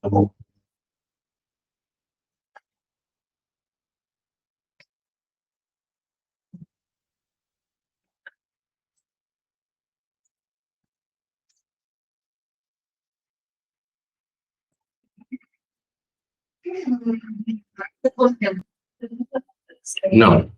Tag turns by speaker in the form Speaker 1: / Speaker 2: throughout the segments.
Speaker 1: Tá bom. Não.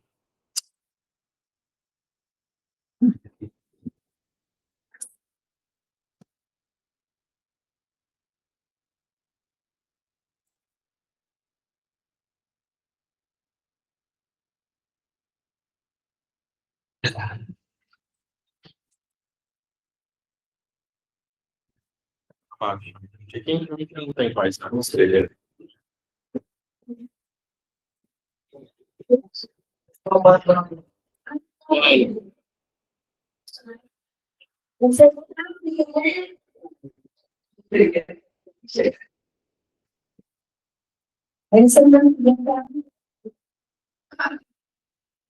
Speaker 1: Quem não tem paz na conselheira?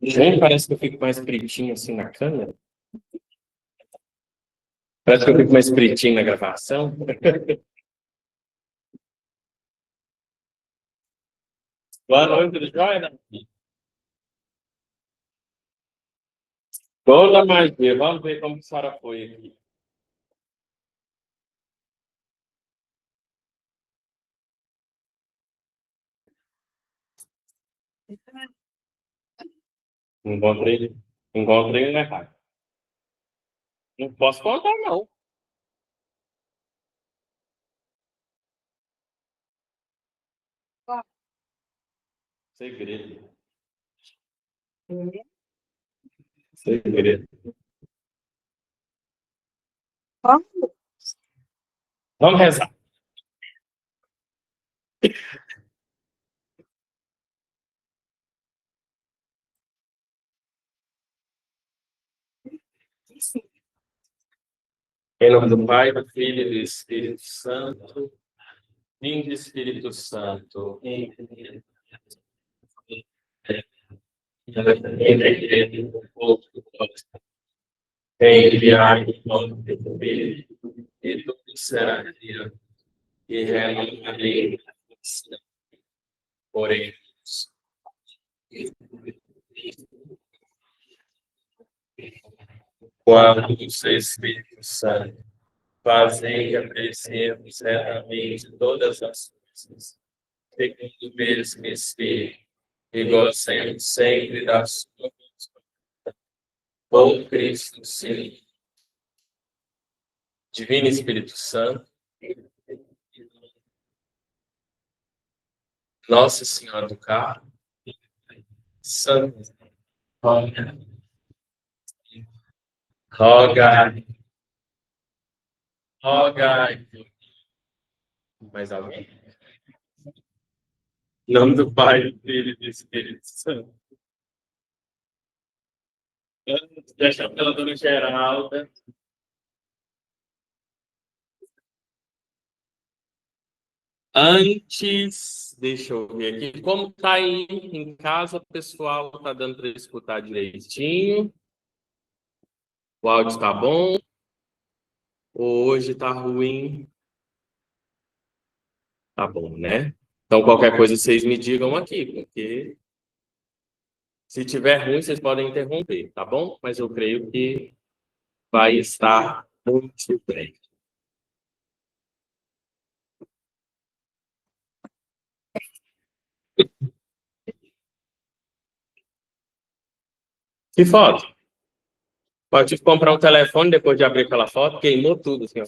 Speaker 1: Gente, parece que eu fico mais pretinho assim na câmera. Parece que eu fico mais pretinho na gravação. Boa noite, tudo jóia? Toda magia. Vamos ver como a senhora foi aqui. Encontrei um errado. Não posso contar, não. Segredo. Segredo. Vamos rezar. Em nome do Pai, do Filho e do Espírito Santo. Vinde, Espírito Santo. Enviai o nome do Espírito e tudo será criado. E renovarei oremos. Quando o seu Espírito Santo fazei que apreciemos retamente todas as coisas, segundo o mesmo Espírito, e gozemos sempre da sua vontade. Por Cristo, Senhor. Divino Espírito Santo, Nossa Senhora do Carmo, Santo, rogai, rogai. Mais alguém? Em nome do Pai, do Filho e do Espírito Santo. Deixa pela dona Geralda. Antes, deixa eu ver aqui. Como tá aí em casa, pessoal? Tá dando para escutar direitinho? O áudio está bom? Hoje tá ruim? Tá bom, né? Então, qualquer coisa vocês me digam aqui, porque se tiver ruim, vocês podem interromper, tá bom? Mas eu creio que vai estar muito bem. Que foto? Pode comprar um telefone depois de abrir aquela foto, queimou tudo, assim, ó.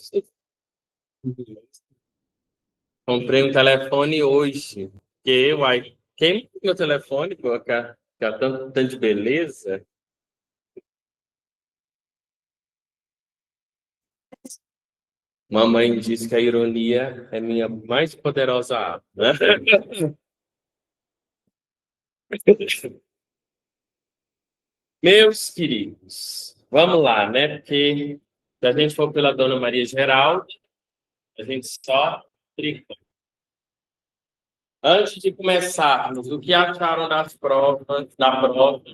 Speaker 1: Comprei um telefone hoje, que uai, queimou meu telefone, pô, que é tanto de beleza. Mamãe disse que a ironia é minha mais poderosa arma, né? Meus queridos, Vamos lá, né? Porque se a gente for pela Dona Maria Geralda, a gente só trica. Antes de começarmos, o que acharam das provas, da prova?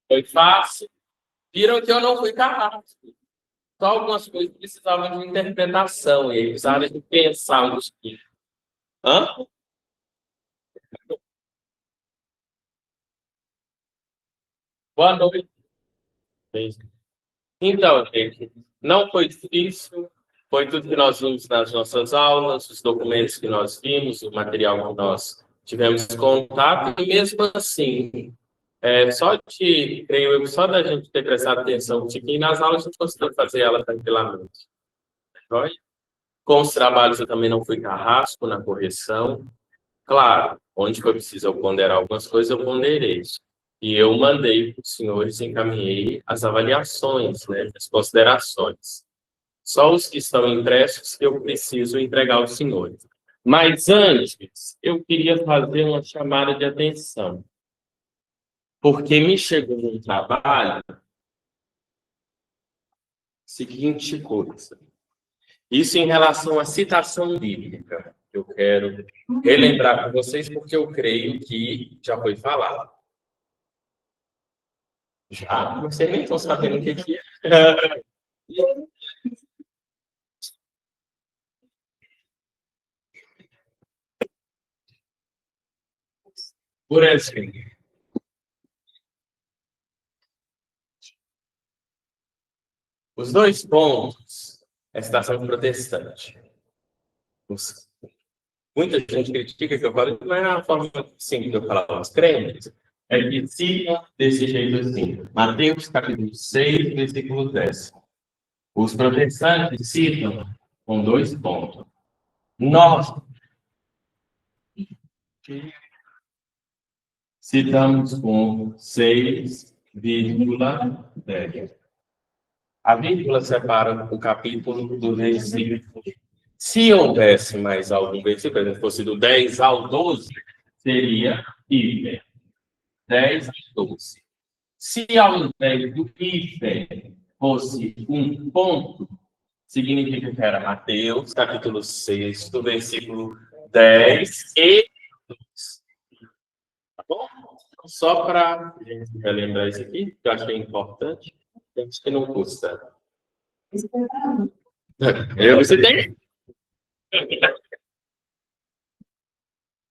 Speaker 1: Foi fácil? Viram que eu não fui carrasco. Só algumas coisas precisavam de interpretação, e aí precisavam de pensar um pouquinho. Hã? Boa noite. Então, gente, não foi difícil, foi tudo que nós vimos nas nossas aulas, os documentos que nós vimos, o material que nós tivemos contato, e mesmo assim, creio eu, só da gente ter prestado atenção um pouquinho nas aulas, a gente conseguiu fazer ela tranquilamente. Joia? Com os trabalhos eu também não fui carrasco na correção. Claro, onde foi preciso eu ponderar algumas coisas, eu ponderei. E eu mandei para os senhores, encaminhei as avaliações, né, as considerações. Só os que estão impressos que eu preciso entregar aos senhores. Mas antes, eu queria fazer uma chamada de atenção, porque me chegou um trabalho, seguinte coisa. Isso em relação à citação bíblica. Eu quero relembrar para vocês, porque eu creio que já foi falado. Já, vocês nem estão sabendo o que é. Por exemplo, os dois pontos, a citação protestante. Muita gente critica que eu falo, não é a forma simples de eu falar aos crentes, é que cita desse jeito assim. Mateus capítulo 6, versículo 10. Os protestantes citam com dois pontos. Nós citamos com 6,10. A vírgula separa o capítulo do versículo. Se houvesse mais algum versículo, por exemplo, fosse do 10 ao 12, seria hífen. 10 ao 12. Se ao invés do hífen fosse um ponto, significa que era Mateus, capítulo 6, do versículo 10 e 12. Tá bom? Só para a gente relembrar isso aqui, que eu acho que é importante, acho que não custa. Você tem?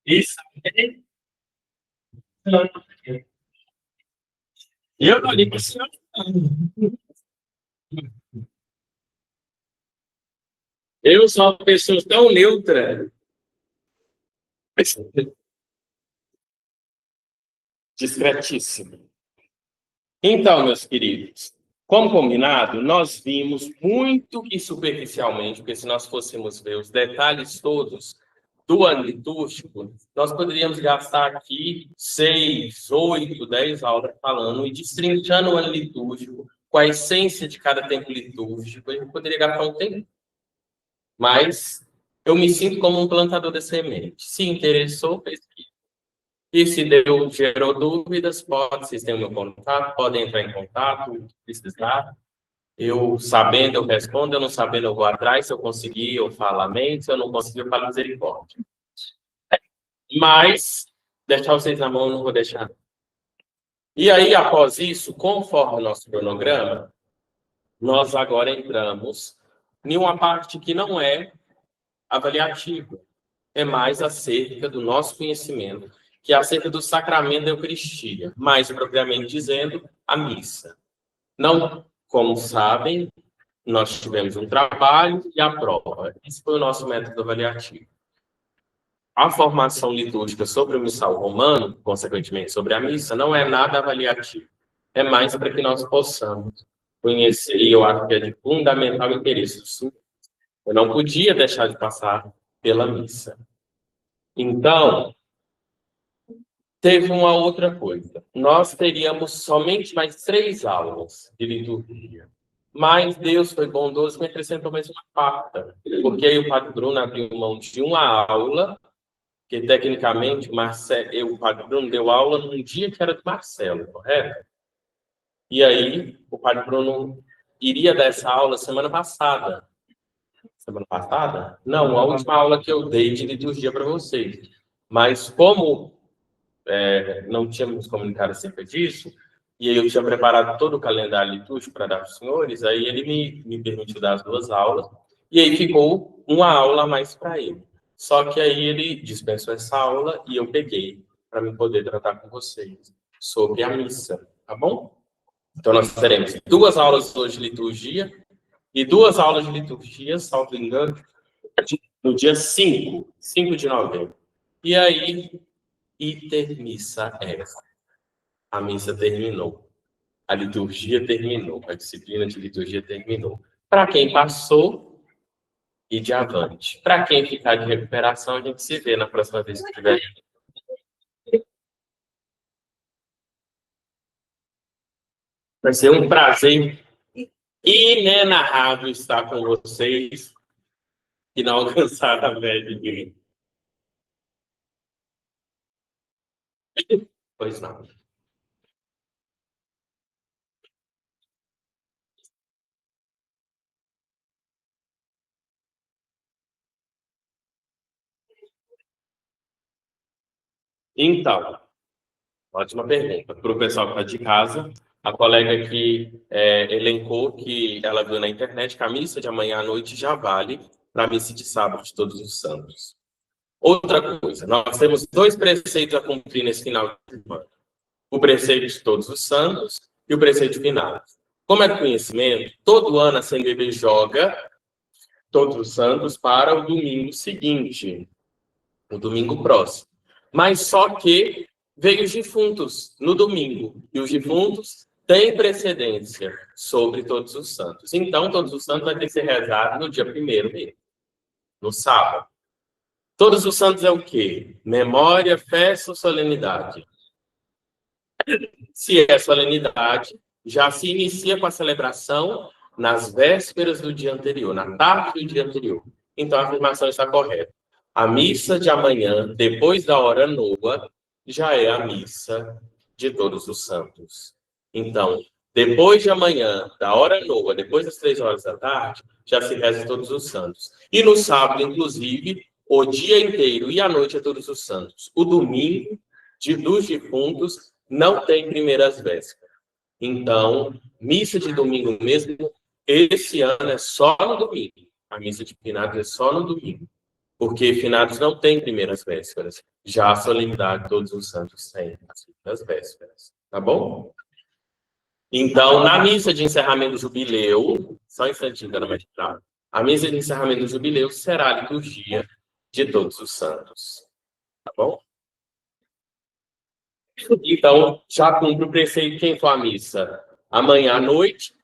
Speaker 1: Isso. Eu não li para o senhor. Eu sou uma pessoa tão neutra. Discretíssimo. Então, meus queridos, como combinado, nós vimos muito e superficialmente, porque se nós fôssemos ver os detalhes todos do ano litúrgico, nós poderíamos gastar aqui 6, 8, 10 aulas falando e destrinchando o ano litúrgico, com a essência de cada tempo litúrgico, a gente poderia gastar um tempo. Mas eu me sinto como um plantador de semente. Se interessou, pesquisa. E se gerou dúvidas, vocês têm o meu contato, podem entrar em contato, precisar. Eu sabendo, eu respondo, eu não sabendo, eu vou atrás. Se eu conseguir, eu falo amém. Se eu não conseguir, eu falo misericórdia. Mas, deixar vocês na mão, eu não vou deixar. E aí, após isso, conforme o nosso cronograma, nós agora entramos em uma parte que não é avaliativa, é mais acerca do nosso conhecimento, que é acerca do sacramento da Eucaristia, mais propriamente dizendo, a missa. Não, como sabem, nós tivemos um trabalho e a prova. Esse foi o nosso método avaliativo. A formação litúrgica sobre o missal romano, consequentemente sobre a missa, não é nada avaliativo. É mais para que nós possamos conhecer, e eu acho que é de fundamental interesse. Eu não podia deixar de passar pela missa. Então, teve uma outra coisa. Nós teríamos somente mais 3 aulas de liturgia. Mas Deus foi bondoso e me acrescentou mais uma quarta. Porque aí o Padre Bruno abriu mão de uma aula, que tecnicamente o Padre Bruno deu aula num dia que era do Marcelo, correto? E aí, o Padre Bruno iria dar essa aula semana passada. Semana passada? Não, a última aula que eu dei de liturgia para vocês. Mas como não tínhamos comunicado acerca disso, e aí eu tinha preparado todo o calendário litúrgico para dar para os senhores, aí ele me permitiu dar as 2 aulas, e aí ficou uma aula a mais para ele. Só que aí ele dispensou essa aula e eu peguei para me poder tratar com vocês sobre a missa, tá bom? Então nós teremos 2 aulas hoje de liturgia e 2 aulas de liturgia, salvo engano, no dia 5 de novembro. E aí, missa essa. A missa terminou. A liturgia terminou. A disciplina de liturgia terminou. Para quem passou, e de avante. Para quem ficar de recuperação, a gente se vê na próxima vez que tiver. Vai ser um prazer inenarrável estar com vocês e não alcançar a velha ninguém. Pois não. Então, ótima pergunta. Para o pessoal que está de casa, a colega aqui elencou que ela viu na internet que a missa de amanhã à noite já vale para a missa de sábado de Todos os Santos. Outra coisa, nós temos 2 preceitos a cumprir nesse final de semana. O preceito de Todos os Santos e o preceito de Finados. Como é conhecimento, todo ano a CNBB joga Todos os Santos para o domingo seguinte, o domingo próximo. Mas só que veio os defuntos no domingo, e os defuntos têm precedência sobre Todos os Santos. Então, Todos os Santos vai ter que ser rezado no dia 1º mesmo, no sábado. Todos os Santos é o quê? Memória, festa ou solenidade? Se é solenidade, já se inicia com a celebração nas vésperas do dia anterior, na tarde do dia anterior. Então, a afirmação está correta. A missa de amanhã, depois da hora nova, já é a missa de Todos os Santos. Então, depois de amanhã, da hora nova, depois das 3 horas da tarde, já se reza Todos os Santos. E no sábado, inclusive, o dia inteiro e a noite é Todos os Santos. O domingo dos defuntos não tem primeiras vésperas. Então, missa de domingo mesmo, esse ano é só no domingo. A missa de finados é só no domingo. Porque finados não tem primeiras vésperas. Já a solenidade de Todos os Santos tem as vésperas. Tá bom? Então, na missa de encerramento do jubileu, só um instantinho, dona magistrada, a missa de encerramento do jubileu será a liturgia de Todos os Santos. Tá bom? Então, já cumpre o preceito quem for à missa amanhã à noite,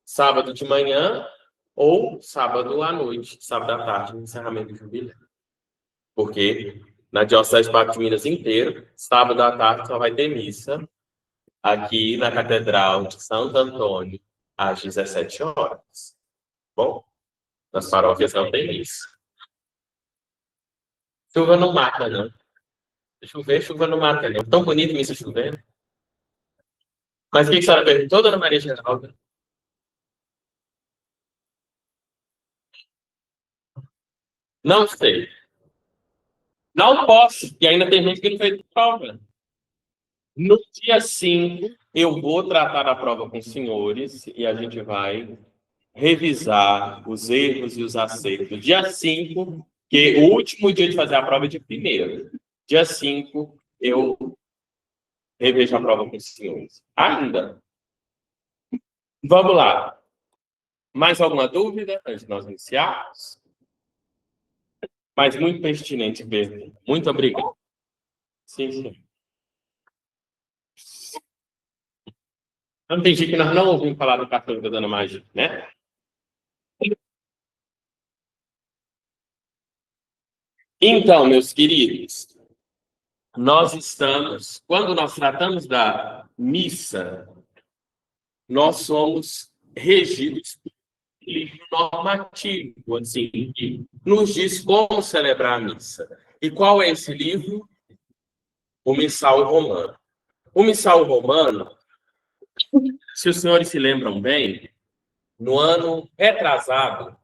Speaker 1: sábado de manhã ou sábado à noite, sábado à tarde, no encerramento do jubileu. Porque na Diocese de Patos de Minas inteira, sábado à tarde só vai ter missa aqui na Catedral de Santo Antônio, às 17 horas. Bom, nas paróquias não tem missa. Chuva não mata, não. Chover, chuva não mata, não. Tão bonito missa chovendo. Mas o que a senhora perguntou, dona Maria Geralda? Não sei. Não posso. E ainda tem gente que não fez prova. No dia 5, eu vou tratar a prova com os senhores e a gente vai revisar os erros e os acertos. Dia 5, que o último dia de fazer a prova é de 1º. Dia 5, eu revejo a prova com os senhores. Ainda. Vamos lá. Mais alguma dúvida antes de nós iniciarmos? Mas muito pertinente mesmo. Muito obrigado. Sim, sim. Eu entendi que nós não ouvimos falar do cartão da Dona Magia, né? Então, meus queridos, nós estamos, quando nós tratamos da missa, nós somos regidos por um livro normativo, assim, que nos diz como celebrar a missa. E qual é esse livro? O Missal Romano. O Missal Romano Se os senhores se lembram bem, no ano retrasado,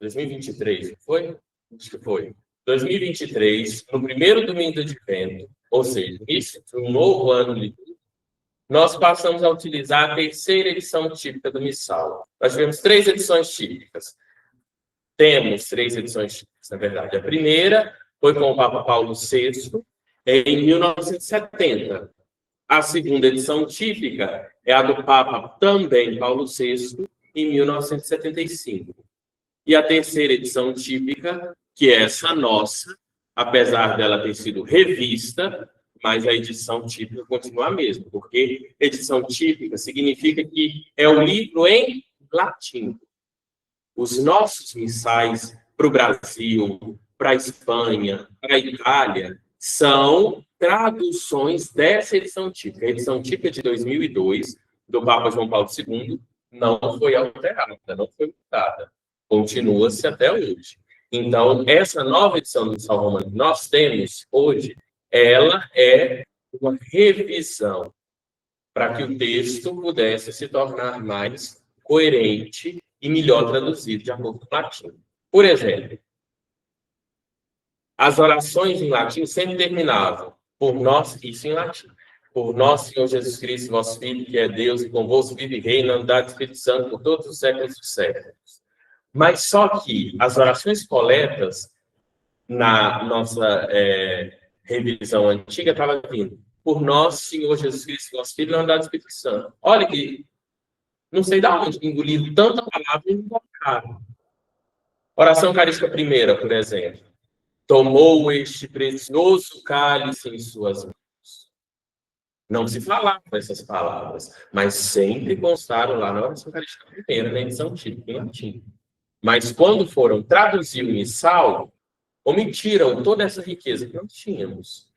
Speaker 1: 2023, foi? Acho que foi. 2023, no primeiro domingo de advento, ou seja, isso foi um novo ano litúrgico, nós passamos a utilizar a terceira edição típica do Missal. Nós tivemos 3 edições típicas. Temos 3 edições típicas, na verdade. A primeira foi com o Papa Paulo VI, em 1970. A segunda edição típica é a do Papa também Paulo VI, em 1975. E a terceira edição típica, que é essa nossa, apesar dela ter sido revista, mas a edição típica continua a mesma, porque edição típica significa que é o livro em latim. Os nossos missais para o Brasil, para a Espanha, para a Itália, são traduções dessa edição típica. A edição típica de 2002, do Papa João Paulo II, não foi alterada, não foi mudada. Continua-se até hoje. Então, essa nova edição do Missal Romano que nós temos hoje, ela é uma revisão para que o texto pudesse se tornar mais coerente e melhor traduzido de acordo com o latim. Por exemplo, as orações em latim sempre terminavam por nós, isso em latim, por nosso Senhor Jesus Cristo, vosso Filho, que é Deus, e convosco vive e reina, na unidade do Espírito Santo, por todos os séculos dos séculos. Mas só que as orações coletas, na nossa revisão antiga, estava vindo por nosso Senhor Jesus Cristo, vosso Filho, na unidade do Espírito Santo. Olha que, não sei de onde, engoliram tanta palavra e não colocaram. Oração Eucarística primeira, por exemplo. Tomou este precioso cálice em suas mãos. Não se falava essas palavras, mas sempre constaram lá na oração Eucarística primeira, na edição típica em latim. Mas quando foram traduzir o missal, omitiram toda essa riqueza que nós tínhamos.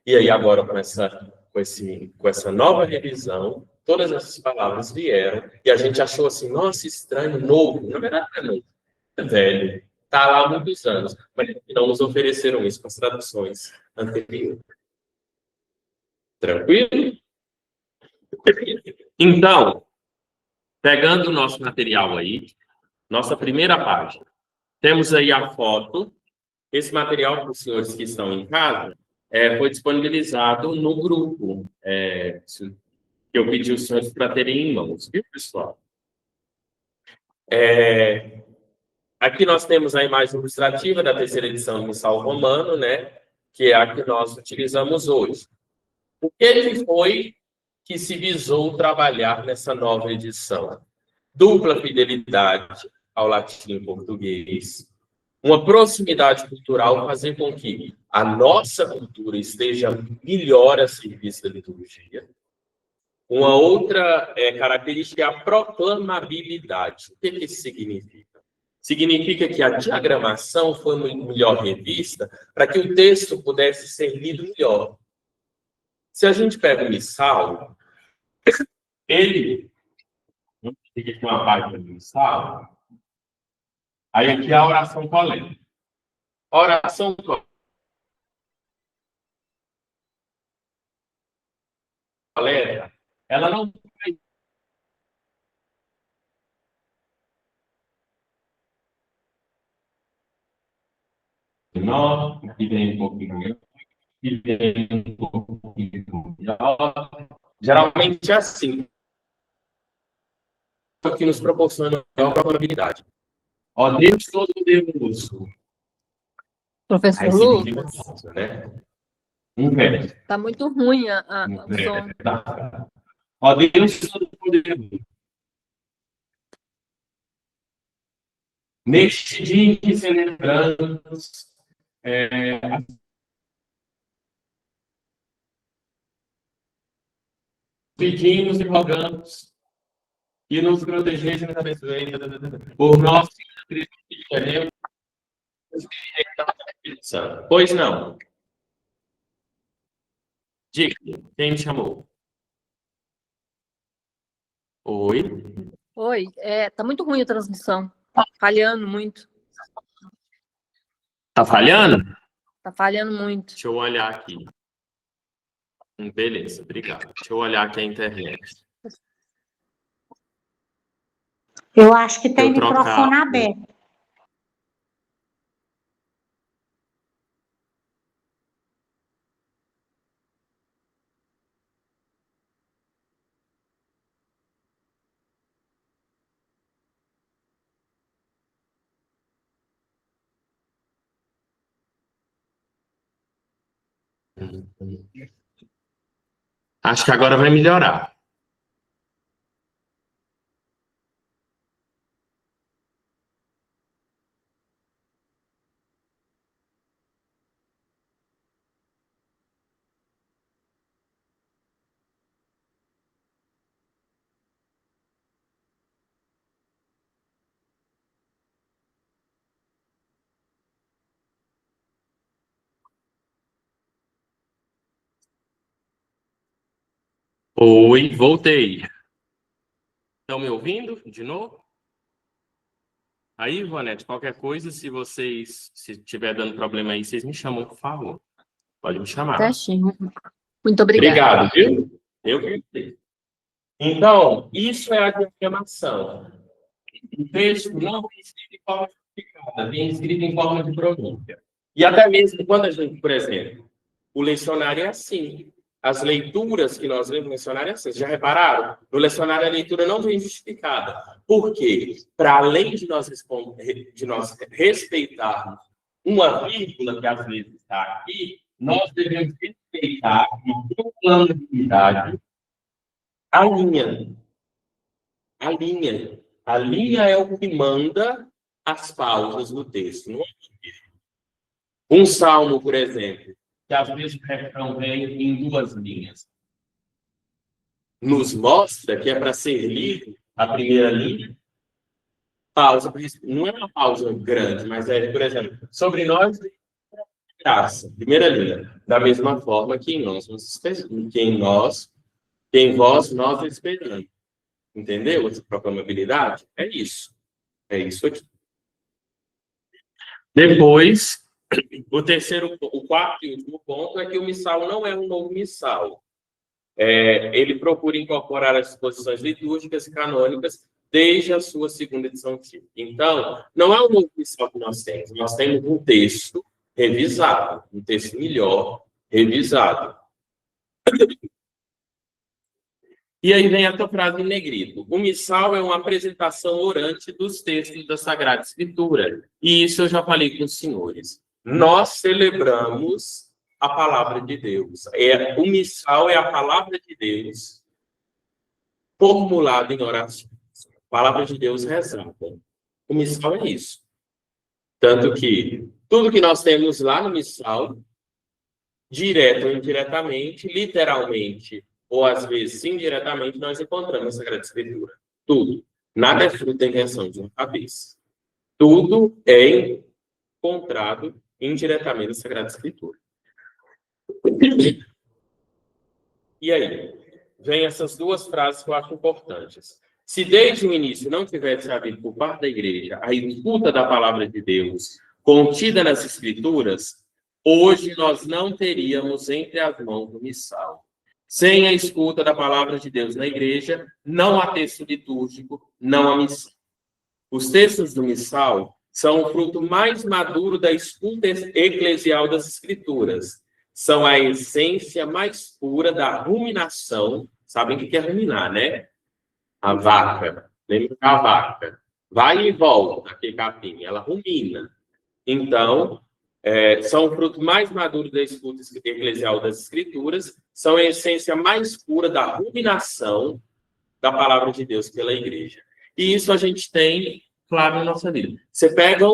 Speaker 1: E aí agora, com essa nova revisão, todas essas palavras vieram, e a gente achou assim, nossa, estranho, novo. Na verdade, não é velho. Está lá há muitos anos, mas não nos ofereceram isso com as traduções anteriores. Tranquilo? Então, pegando o nosso material aí, nossa primeira página, temos aí a foto. Esse material para os senhores que estão em casa foi disponibilizado no grupo que eu pedi os senhores para terem em mãos, viu, pessoal? Aqui nós temos a imagem ilustrativa da terceira edição do Missal Romano, né, que é a que nós utilizamos hoje. O que ele foi que se visou trabalhar nessa nova edição? Dupla fidelidade ao latim e português, uma proximidade cultural, fazer com que a nossa cultura esteja melhor a serviço da liturgia. Uma outra característica é a proclamabilidade. O que isso significa? Significa que a diagramação foi melhor revista para que o texto pudesse ser lido melhor. Se a gente pega o missal, ele fica aqui uma página do missal, aí aqui é a oração coleta. A oração coleta, ela não vai menor, aqui vem um pouquinho maior, aqui vem um pouquinho maior. Geralmente é assim. Que nos proporciona maior probabilidade. Ó, Deus Todo-Poderoso.
Speaker 2: Professor Lucas,
Speaker 1: né? Verso.
Speaker 2: Tá muito ruim o som.
Speaker 1: Tá. Ó, Deus Todo-Poderoso. Neste dia em que celebramos pedimos e rogamos que nos protegeis e nos abençoeis por nosso Senhor Cristo que queremos. Pois não. Diga, quem me chamou? Oi?
Speaker 2: Oi, tá muito ruim a transmissão. Falhando muito.
Speaker 1: Tá falhando?
Speaker 2: Tá falhando muito.
Speaker 1: Deixa eu olhar aqui. Beleza, obrigado. Deixa eu olhar aqui a internet.
Speaker 3: Eu acho que tem
Speaker 1: Eu trocar-
Speaker 3: microfone aberto.
Speaker 1: Acho que agora vai melhorar. Oi, voltei. Estão me ouvindo de novo? Aí, Ivonete, qualquer coisa, se estiver dando problema aí, vocês me chamam, por favor. Pode me chamar.
Speaker 2: Certinho. Muito obrigada.
Speaker 1: Obrigado, viu? Eu que sei. Então, isso é a diagramação. O texto não vem escrito em forma simplificada, vem escrito em forma de pronúncia. E até mesmo quando a gente, por exemplo, o lecionário é assim. As leituras que nós lemos no lecionário é assim. Vocês já repararam? No lecionário a leitura não vem justificada. Por quê? Para além de nós respeitarmos uma vírgula que às vezes está aqui, nós devemos respeitar no plano de unidade a linha. A linha. A linha é o que manda as pausas no texto. Não é? Um salmo, por exemplo, que às vezes o refrão vem em 2 linhas, nos mostra que é para ser lido a primeira linha, pausa, não é uma pausa grande, mas é, por exemplo, sobre nós, graça, primeira linha, da mesma forma que em nós, que em vós nós esperamos. Entendeu essa proclamabilidade? É isso. É isso aqui. Depois, o quarto e último ponto é que o missal não é um novo missal. Ele procura incorporar as disposições litúrgicas e canônicas desde a sua segunda edição típica. Então, não é um novo missal que nós temos um texto revisado, um texto melhor revisado. E aí vem essa frase em negrito. O missal é uma apresentação orante dos textos da Sagrada Escritura. E isso eu já falei com os senhores. Nós celebramos a palavra de Deus. O missal é a palavra de Deus formulada em oração. A palavra de Deus rezada. O missal é isso. Tanto que tudo que nós temos lá no missal, direto ou indiretamente, literalmente, ou às vezes indiretamente, nós encontramos na Sagrada Escritura. Tudo. Nada é fruto da invenção de uma cabeça. Tudo é encontrado indiretamente na Sagrada Escritura. E aí? Vem essas duas frases que eu acho importantes. Se desde o início não tivesse havido por parte da igreja a escuta da palavra de Deus contida nas Escrituras, hoje nós não teríamos entre as mãos o missal. Sem a escuta da palavra de Deus na igreja, não há texto litúrgico, não há missal. Os textos do missal são o fruto mais maduro da escuta eclesial das Escrituras. São a essência mais pura da ruminação. Sabem o que é ruminar, né? A vaca. Lembra da vaca? Vai e volta, aquele capim. Ela rumina. Então, são o fruto mais maduro da escuta eclesial das Escrituras, são a essência mais pura da ruminação da palavra de Deus pela igreja. E isso a gente tem, claro, na nossa vida. Você pega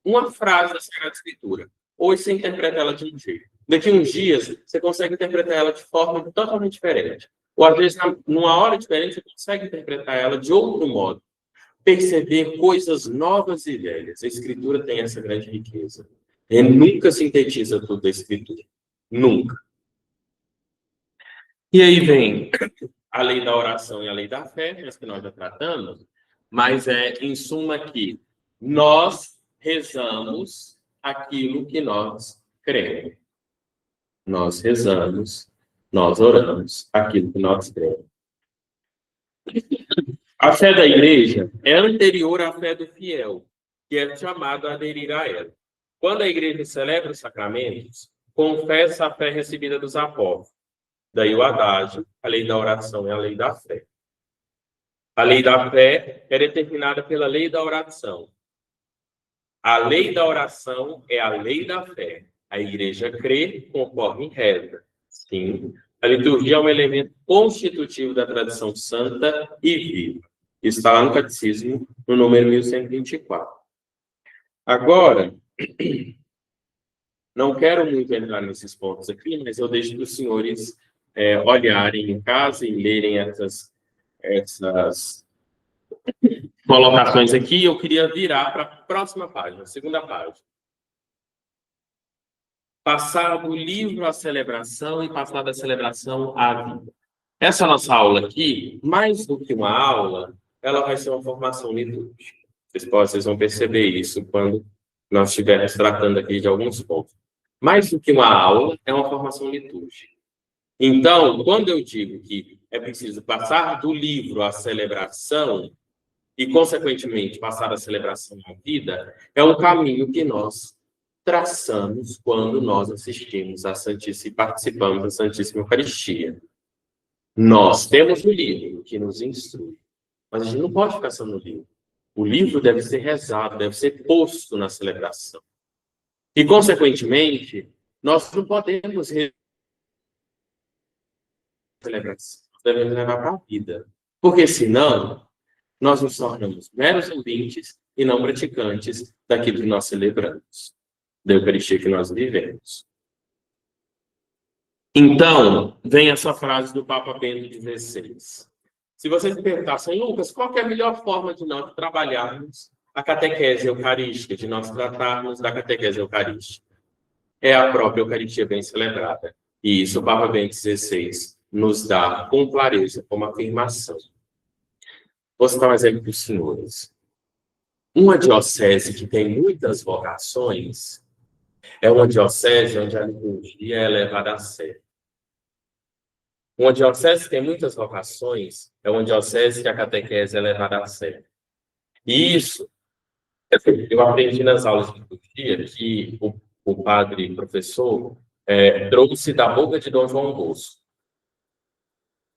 Speaker 1: uma frase da Sagrada Escritura, hoje você interpreta ela de um jeito. Daqui a uns dias, você consegue interpretar ela de forma totalmente diferente. Ou, às vezes, numa hora diferente, você consegue interpretar ela de outro modo. Perceber coisas novas e velhas. A Escritura tem essa grande riqueza. Ele nunca sintetiza tudo da Escritura. Nunca. E aí vem a lei da oração e a lei da fé, as que nós já tratamos, mas em suma, que nós rezamos aquilo que nós cremos. Nós rezamos nós oramos aquilo que nós cremos. A fé da igreja é anterior à fé do fiel, que é chamado a aderir a ela. Quando a igreja celebra os sacramentos, confessa a fé recebida dos apóstolos. Daí o adágio, a lei da oração é a lei da fé. A lei da fé é determinada pela lei da oração. A lei da oração é a lei da fé. A igreja crê, conforme reza. Sim, a liturgia é um elemento constitutivo da tradição santa e viva. Está lá no Catecismo, no número 1124. Agora, não quero muito entrar nesses pontos aqui, mas eu deixo para os senhores olharem em casa e lerem essas colocações aqui. Eu queria virar para a próxima página, segunda página. Passar do livro à celebração e passar da celebração à vida. Essa nossa aula aqui, mais do que uma aula, ela vai ser uma formação litúrgica. Vocês vão perceber isso quando nós estivermos tratando aqui de alguns pontos. Mais do que uma aula, é uma formação litúrgica. Então, quando eu digo que é preciso passar do livro à celebração e, consequentemente, passar da celebração à vida, é um caminho que nós traçamos quando nós assistimos à Santíssima e participamos da Santíssima Eucaristia. Nós temos o livro que nos instrui, mas a gente não pode ficar só no livro. O livro deve ser rezado, deve ser posto na celebração. E, consequentemente, nós não podemos celebração, devemos levar para a vida. Porque, senão, nós nos tornamos meros ouvintes e não praticantes daquilo que nós celebramos, da Eucaristia que nós vivemos. Então, vem essa frase do Papa Bento XVI. Se vocês me perguntassem, Lucas, qual que é a melhor forma de nós trabalharmos a catequese eucarística, de nós tratarmos da catequese eucarística? É a própria Eucaristia bem celebrada. E isso o Papa Bento XVI nos dá com clareza, como afirmação. Vou citar um exemplo para os senhores. Uma diocese que tem muitas vocações é uma diocese onde a liturgia é levada a sério. Uma diocese que tem muitas vocações é uma diocese que a catequese é levada a sério. E isso, eu aprendi nas aulas de liturgia que o padre professor trouxe da boca de Dom João Bosco.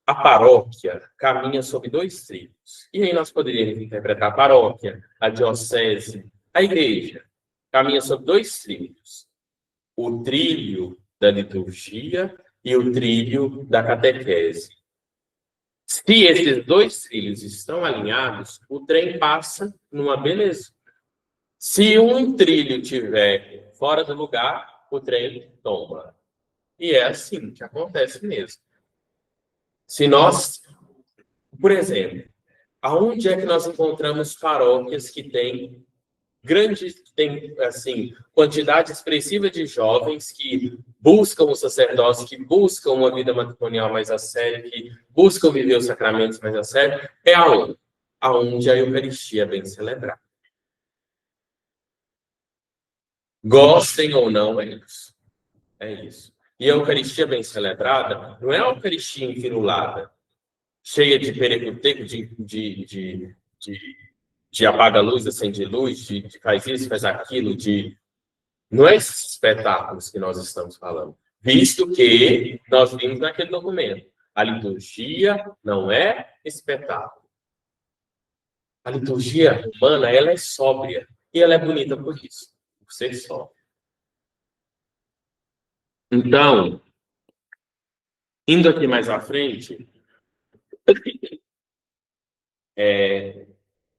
Speaker 1: A paróquia caminha sob dois trilhos. E aí nós poderíamos interpretar a paróquia, a diocese, a igreja. Caminha sob dois trilhos. O trilho da liturgia e o trilho da catequese. Se esses dois trilhos estão alinhados, o trem passa numa beleza. Se um trilho estiver fora do lugar, o trem tomba. E é assim que acontece mesmo. Se nós, por exemplo, aonde é que nós encontramos paróquias que têm quantidade expressiva de jovens que buscam o sacerdócio, que buscam uma vida matrimonial mais a sério, que buscam viver os sacramentos mais a sério? É aonde a Eucaristia é bem celebrada. Gostem ou não, é isso. É isso. E a Eucaristia bem celebrada não é a Eucaristia enfirulada, cheia de perecuteco, de apaga a luz, acende luz, de faz isso, faz aquilo, não é esses espetáculos que nós estamos falando. Visto que nós vimos naquele documento, a liturgia não é espetáculo. A liturgia humana, ela é sóbria, e ela é bonita por isso, por ser sóbria. Então, indo aqui mais à frente,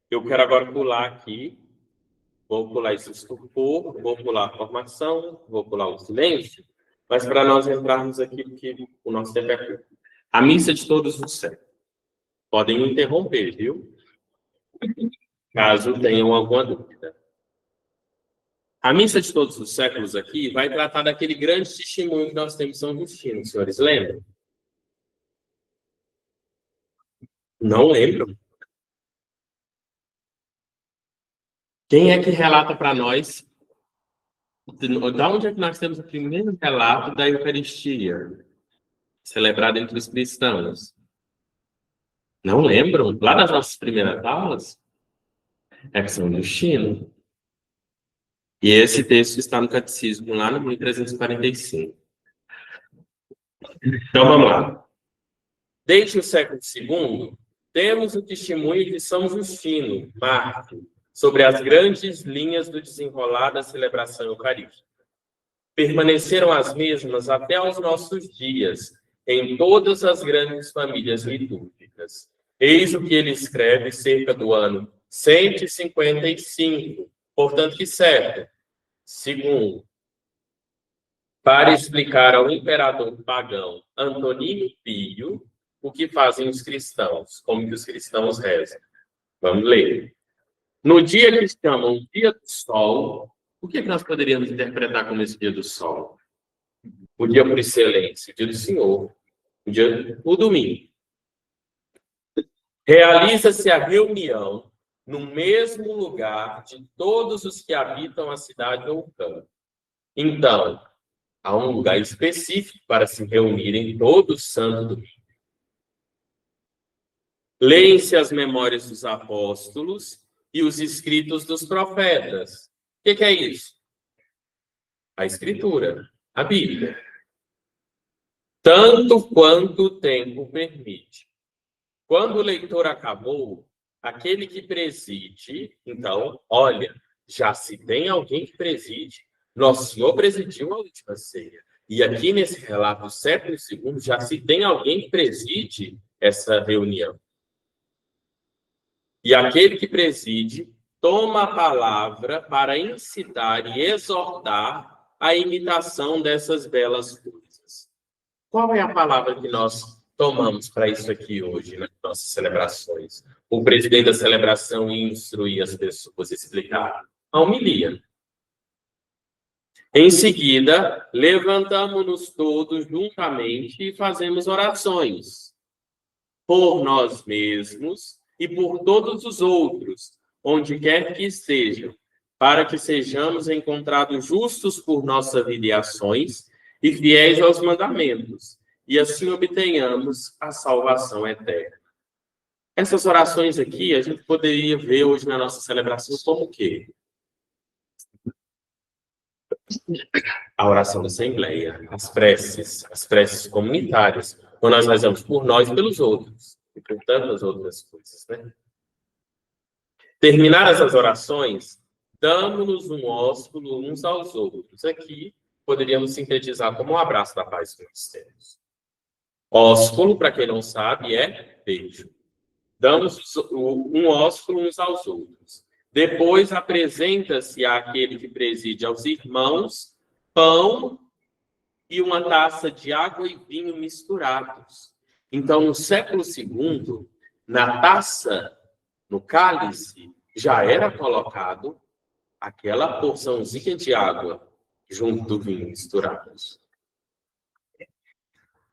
Speaker 1: eu quero agora pular aqui, vou pular esse estupor, vou pular a formação, vou pular o silêncio, mas para nós entrarmos aqui, porque o nosso tempo é curto. A missa de todos os séculos. Podem me interromper, viu? Caso tenham alguma dúvida. A missa de todos os séculos aqui vai tratar daquele grande testemunho que nós temos em São Justino, os senhores lembram? Não lembram? Quem é que relata para nós? Da onde é que nós temos o primeiro relato da Eucaristia? celebrado entre os cristãos? Não lembram? Lá nas nossas primeiras aulas? É São Justino. E esse texto está no Catecismo, lá no 1345. Então, vamos lá. Desde o século II, temos o testemunho de São Justino, mártir, sobre as grandes linhas do desenrolar da celebração eucarística. Permaneceram as mesmas até aos nossos dias, em todas as grandes famílias litúrgicas. Eis o que ele escreve cerca do ano 155, portanto que certo. Segundo, para explicar ao imperador pagão Antoninio Pio o que fazem os cristãos, como que os cristãos rezam. Vamos ler. No dia que chamam Dia do Sol, o que nós poderíamos interpretar como esse Dia do Sol? O dia por excelência, o Dia do Senhor, o domingo. Realiza-se a reunião no mesmo lugar de todos os que habitam a cidade ou o campo. Então, há um lugar específico para se reunirem todos santo domingo. Leem-se as memórias dos apóstolos e os escritos dos profetas. O que é isso? A Escritura, a Bíblia. Tanto quanto o tempo permite. Quando o leitor acabou, aquele que preside, então, olha, já se tem alguém que preside. Nosso Senhor presidiu a última ceia. E aqui nesse relato do século II, já se tem alguém que preside essa reunião. E aquele que preside toma a palavra para incitar e exortar a imitação dessas belas coisas. Qual é a palavra que nós tomamos para isso aqui hoje, nas nossas celebrações? O presidente da celebração instruir as pessoas, explicar. A homilia. Em seguida, levantamos-nos todos juntamente e fazemos orações por nós mesmos e por todos os outros, onde quer que estejam, para que sejamos encontrados justos por nossa vida e ações e fiéis aos mandamentos, e assim obtenhamos a salvação eterna. Essas orações aqui, a gente poderia ver hoje na nossa celebração como o quê? A oração da Assembleia, as preces comunitárias, quando nós rezamos por nós e pelos outros, e por tantas outras coisas, né? Terminar essas orações, damos-nos um ósculo uns aos outros. Aqui, poderíamos sintetizar como um abraço da paz que nós temos. Ósculo, para quem não sabe, é beijo. Damos um ósculo uns aos outros. Depois, apresenta-se àquele que preside aos irmãos pão e uma taça de água e vinho misturados. Então, no século II, na taça, no cálice, já era colocado aquela porçãozinha de água junto do vinho misturados.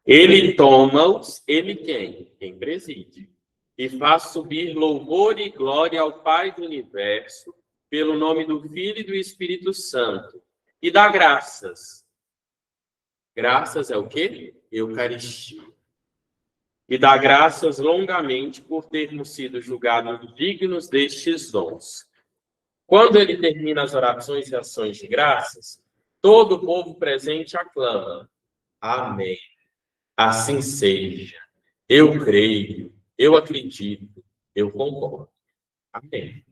Speaker 1: Ele toma-os, ele quem? Quem preside. E faz subir louvor e glória ao Pai do Universo, pelo nome do Filho e do Espírito Santo. E dá graças. Graças é o quê? Eucaristia. E dá graças longamente por termos sido julgados dignos destes dons. Quando ele termina as orações e ações de graças, todo o povo presente aclama. Amém. Assim seja. Eu creio, eu acredito, eu concordo. Amém.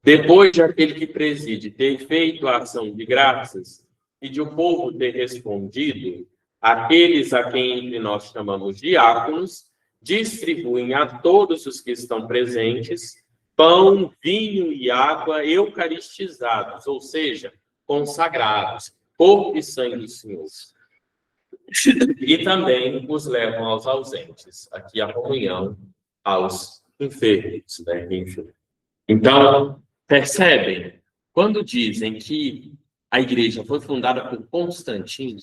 Speaker 1: Depois de aquele que preside ter feito a ação de graças e de o povo ter respondido, aqueles a quem entre nós chamamos diáconos distribuem a todos os que estão presentes pão, vinho e água eucaristizados, ou seja, consagrados, corpo e sangue do Senhor. E também os levam aos ausentes, aqui a comunhão aos enfermos, né? Então, percebem, quando dizem que a igreja foi fundada por Constantino,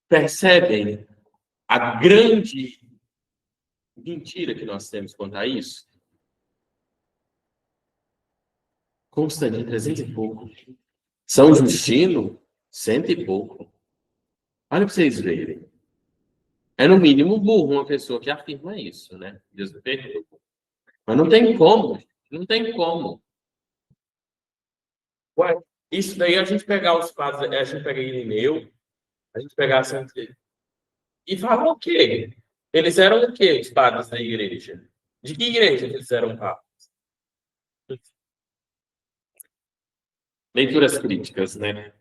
Speaker 1: percebem a grande mentira que nós temos quanto a isso? Constantino, 300 e pouco. São Justino, 100 e pouco. Olha para vocês verem. É no mínimo burro uma pessoa que afirma isso, né? Deus me perdoe. Mas não tem como. Não tem como. Ué, isso daí a gente pegar os padres, a gente pega Irineu, a gente pegar assim, e fala o quê? Eles eram o quê, os padres da igreja? De que igreja que eles eram padres? Leituras críticas, né?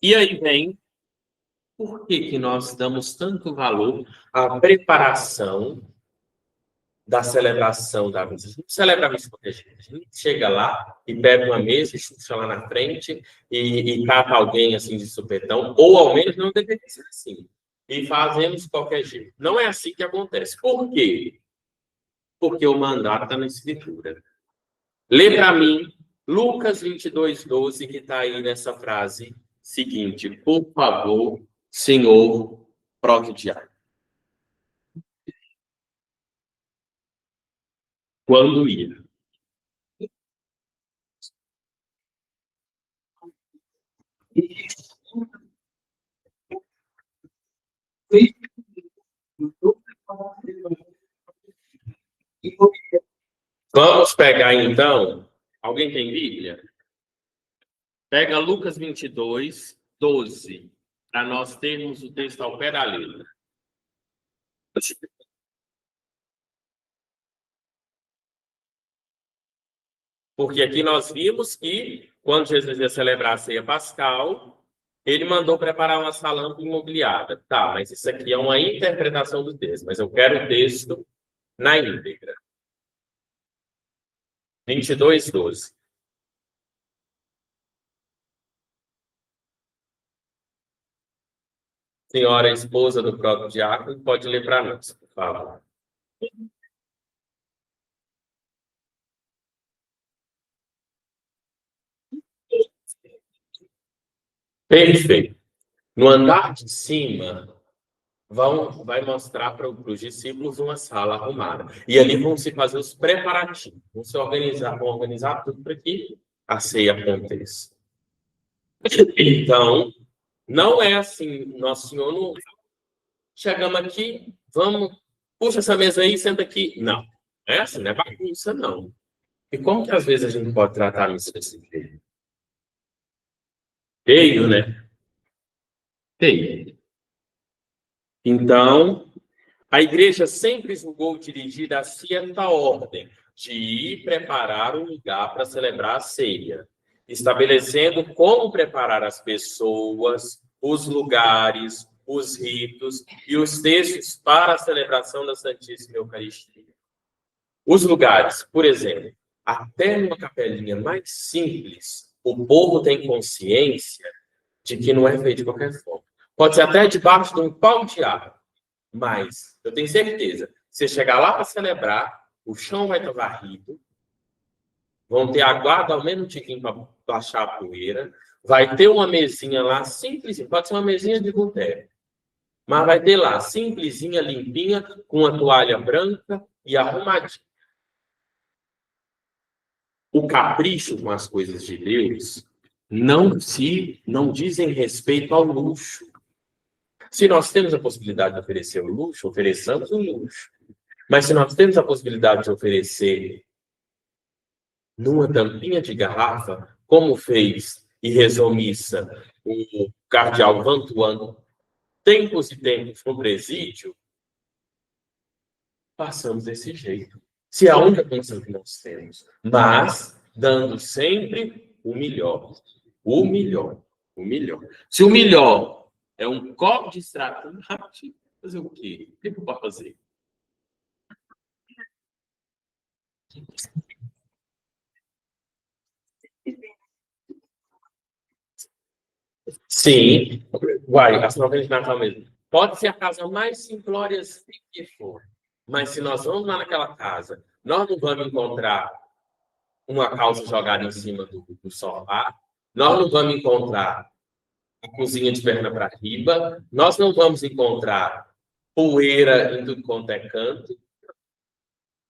Speaker 1: E aí vem por que que nós damos tanto valor à preparação da celebração da missa? A gente não celebra a missa de qualquer jeito. A gente chega lá e pega uma mesa, chucha lá na frente e cata alguém assim de supetão, ou ao menos não deveria ser assim. E fazemos de qualquer jeito. Não é assim que acontece. Por quê? Porque o mandato está na Escritura. Lê para mim Lucas 22:12, que está aí nessa frase seguinte: por favor, Senhor, prodigiai. Quando ia. Vamos pegar então. Alguém tem Bíblia? Pega Lucas 22:12, para nós termos o texto ao pé da letra. Porque aqui nós vimos que, quando Jesus ia celebrar a ceia pascal, ele mandou preparar uma salamba imobiliada. Tá, mas isso aqui é uma interpretação do texto, mas eu quero o texto na íntegra. 22:12. Senhora esposa do próprio diácono, pode ler para nós, por favor. Perfeito. No andar de cima, vai mostrar para os discípulos uma sala arrumada. E ali vão se fazer os preparativos, vão organizar tudo para que a ceia aconteça. Então, não é assim, Nosso Senhor não... Chegamos aqui, vamos, puxa essa mesa aí, senta aqui. Não, é assim, não é bagunça, não. E como que às vezes a gente pode tratar isso desse jeito? Feio, né? Feio. Então, a igreja sempre julgou dirigida a certa ordem de ir preparar o lugar para celebrar a ceia, estabelecendo como preparar as pessoas, os lugares, os ritos e os textos para a celebração da Santíssima Eucaristia. Os lugares, por exemplo, até numa capelinha mais simples, o povo tem consciência de que não é feito de qualquer forma. Pode ser até debaixo de um pau de árvore. Mas eu tenho certeza, se chegar lá para celebrar, o chão vai estar varrido, vão ter aguardo ao menos um tiquinho para baixar a poeira, vai ter uma mesinha lá, simples, pode ser uma mesinha de boteco, mas vai ter lá, simplesinha, limpinha, com uma toalha branca e arrumadinha. O capricho com as coisas de Deus não dizem respeito ao luxo. Se nós temos a possibilidade de oferecer o luxo, ofereçamos o luxo. Mas se nós temos a possibilidade de oferecer numa tampinha de garrafa, como fez e rezou missa o cardeal Vantuano, tempos e tempos no presídio, passamos desse jeito. Se é a única condição que nós temos. Mas dando sempre o melhor. O melhor. O melhor. Se o melhor é um copo de extrato, fazer o quê? O que eu posso fazer? Sim, as novenas de Natal mesmo. Pode ser a casa mais simplória que for, mas se nós vamos lá naquela casa, nós não vamos encontrar uma calça jogada em cima do sofá, nós não vamos encontrar a cozinha de perna para riba, nós não vamos encontrar poeira em tudo quanto é canto.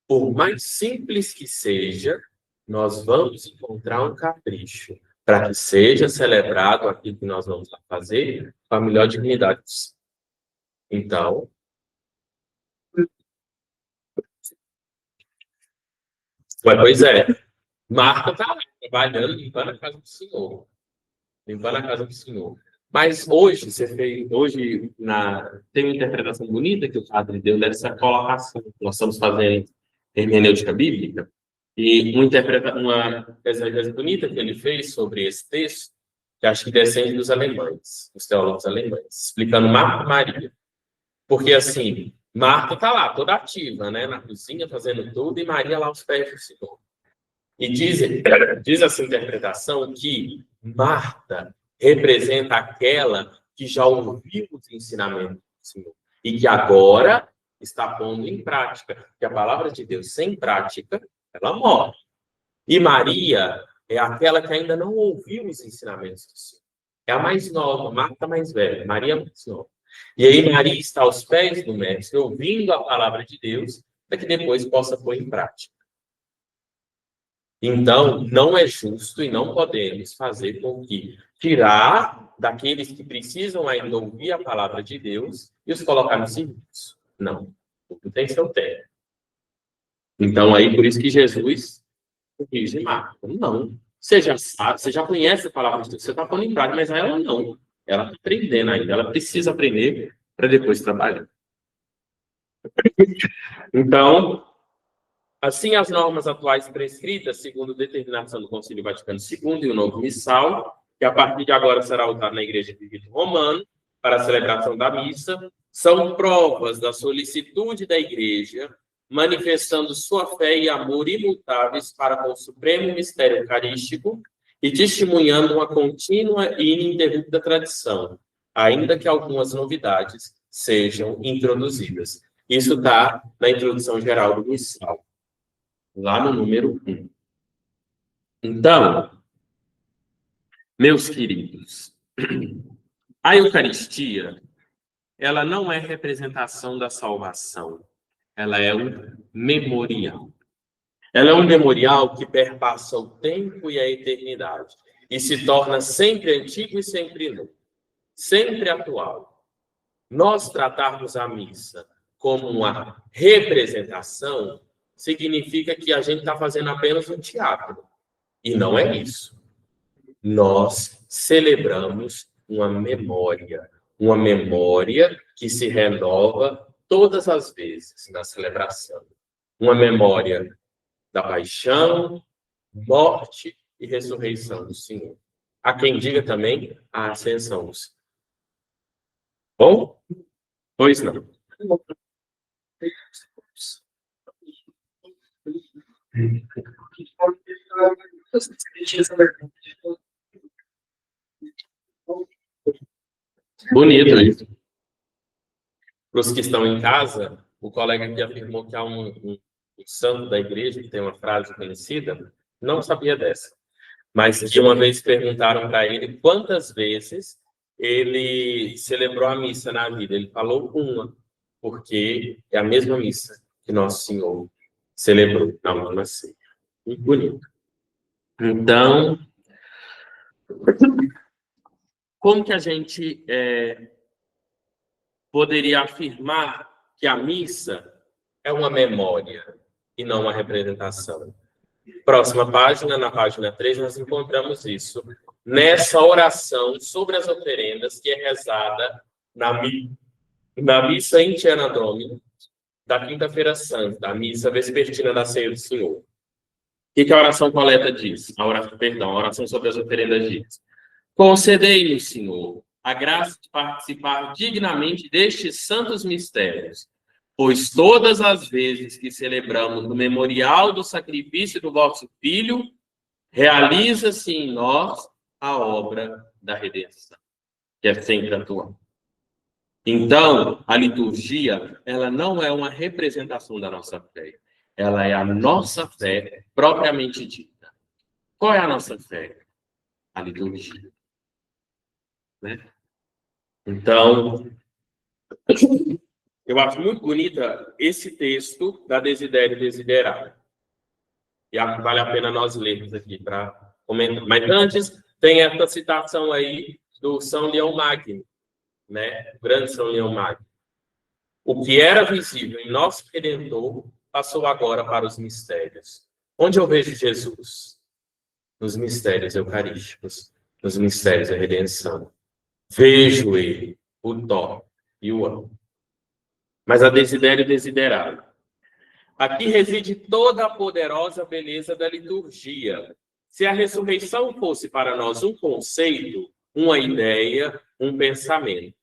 Speaker 1: Por mais simples que seja, nós vamos encontrar um capricho. para que seja celebrado aquilo que nós vamos lá fazer com a melhor dignidade possível. Então, pois é, Marta está trabalhando, limpando a casa do Senhor. Limpando a casa do Senhor. Mas hoje, tem uma interpretação bonita que o padre deu dessa colocação. Nós estamos fazendo hermenêutica bíblica, e uma exegese bonita que ele fez sobre esse texto, que acho que descende dos alemães, dos teólogos alemães, explicando Marta e Maria. Porque, assim, Marta está lá, toda ativa, né, na cozinha, fazendo tudo, e Maria lá aos pés do Senhor. E diz essa interpretação que Marta representa aquela que já ouviu os ensinamentos do Senhor e que agora está pondo em prática. Que a palavra de Deus, sem prática, ela morre. E Maria é aquela que ainda não ouviu os ensinamentos do Senhor. É a mais nova, Marta mais velha, Maria mais nova. E aí Maria está aos pés do Mestre, ouvindo a palavra de Deus, para que depois possa pôr em prática. Então, não é justo e não podemos fazer com que tirar daqueles que precisam ainda ouvir a palavra de Deus e os colocar no serviço. Não. Tudo tem seu tempo. Então, aí, por isso que Jesus corrige Marta. Não. Você já sabe, você já conhece a palavra de Deus, você está pondo em prática, mas ela não. Ela está aprendendo ainda. Ela precisa aprender para depois trabalhar. Então, assim, as normas atuais prescritas, segundo determinação do Concílio Vaticano II e o novo missal, que a partir de agora será usado na Igreja de Rito Romano para a celebração da missa, são provas da solicitude da Igreja, manifestando sua fé e amor imutáveis para com o supremo mistério eucarístico e testemunhando uma contínua e ininterrupta tradição, ainda que algumas novidades sejam introduzidas. Isso está na introdução geral do missal, lá no número 1. Então, meus queridos, a Eucaristia, ela não é representação da salvação, ela é um memorial. Ela é um memorial que perpassa o tempo e a eternidade e se torna sempre antigo e sempre novo, sempre atual. Nós tratarmos a missa como uma representação significa que a gente está fazendo apenas um teatro. E não é isso. Nós celebramos uma memória que se renova todas as vezes na celebração. Uma memória da paixão, morte e ressurreição do Senhor. Há quem diga também a ascensão do Senhor. Bom? Pois não. Bonito isso. Para os que estão em casa, o colega aqui afirmou que há um santo da igreja que tem uma frase conhecida, não sabia dessa, mas que uma vez perguntaram para ele quantas vezes ele celebrou a missa na vida. Ele falou uma, porque é a mesma missa que Nosso Senhor celebrou na última ceia. Muito bonito. Então, como que a gente poderia afirmar que a missa é uma memória e não uma representação? Próxima página, na página 3, nós encontramos isso. Nessa oração sobre as oferendas, que é rezada na missa in Tiana Domini, da Quinta-feira Santa, a missa vespertina da Ceia do Senhor. O que a oração coleta diz? A oração sobre as oferendas diz: concedei-nos, Senhor, a graça de participar dignamente destes santos mistérios, pois todas as vezes que celebramos o memorial do sacrifício do vosso Filho, realiza-se em nós a obra da redenção, que é sempre atual. Então, a liturgia, ela não é uma representação da nossa fé, ela é a nossa fé propriamente dita. Qual é a nossa fé? A liturgia. Né? Então, eu acho muito bonita esse texto da Desidério Desiderare. E acho que vale a pena nós lermos aqui para comentar. Mas antes, tem essa citação aí do São Leão Magno, né? O grande São Leão Magno. O que era visível em nosso Redentor passou agora para os mistérios. Onde eu vejo Jesus? Nos mistérios eucarísticos, nos mistérios da redenção. Vejo ele, o toco e o amo. Mas a desidério desiderado. Aqui reside toda a poderosa beleza da liturgia. Se a ressurreição fosse para nós um conceito, uma ideia, um pensamento.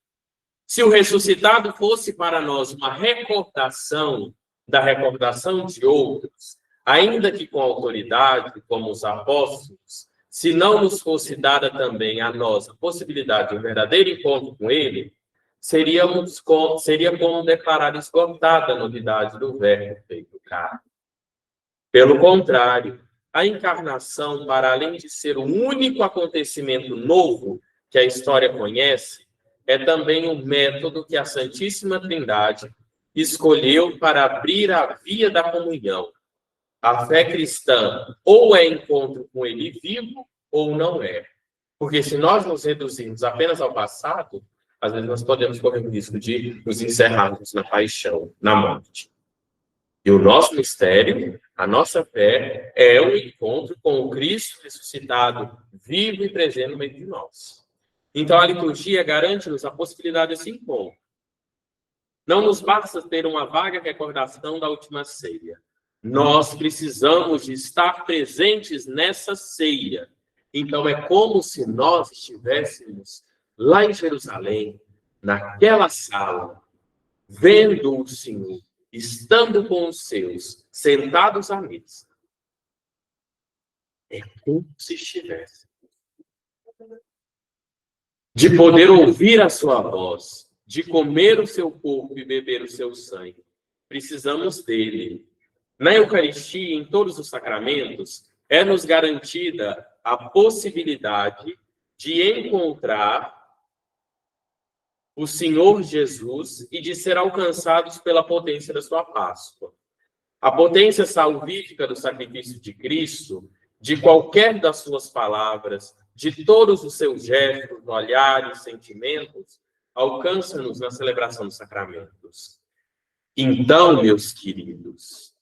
Speaker 1: Se o ressuscitado fosse para nós uma recordação da recordação de outros, ainda que com autoridade, como os apóstolos, se não nos fosse dada também a nós a possibilidade de um verdadeiro encontro com ele, seria como declarar esgotada a novidade do verbo feito carne. Pelo contrário, a encarnação, para além de ser o único acontecimento novo que a história conhece, é também um método que a Santíssima Trindade escolheu para abrir a via da comunhão. A fé cristã ou é encontro com ele vivo ou não é. Porque se nós nos reduzirmos apenas ao passado, às vezes nós podemos correr o risco de nos encerrarmos na paixão, na morte. E o nosso mistério, a nossa fé, é o encontro com o Cristo ressuscitado, vivo e presente no meio de nós. Então a liturgia garante-nos a possibilidade desse encontro. Não nos basta ter uma vaga recordação da última ceia. Nós precisamos de estar presentes nessa ceia. Então é como se nós estivéssemos lá em Jerusalém, naquela sala, vendo o Senhor, estando com os seus, sentados à mesa. É como se estivesse. De poder ouvir a sua voz, de comer o seu corpo e beber o seu sangue. Precisamos dele. Na Eucaristia, em todos os sacramentos, é-nos garantida a possibilidade de encontrar o Senhor Jesus e de ser alcançados pela potência da sua Páscoa. A potência salvífica do sacrifício de Cristo, de qualquer das suas palavras, de todos os seus gestos, olhares, sentimentos, alcança-nos na celebração dos sacramentos. Então, meus queridos,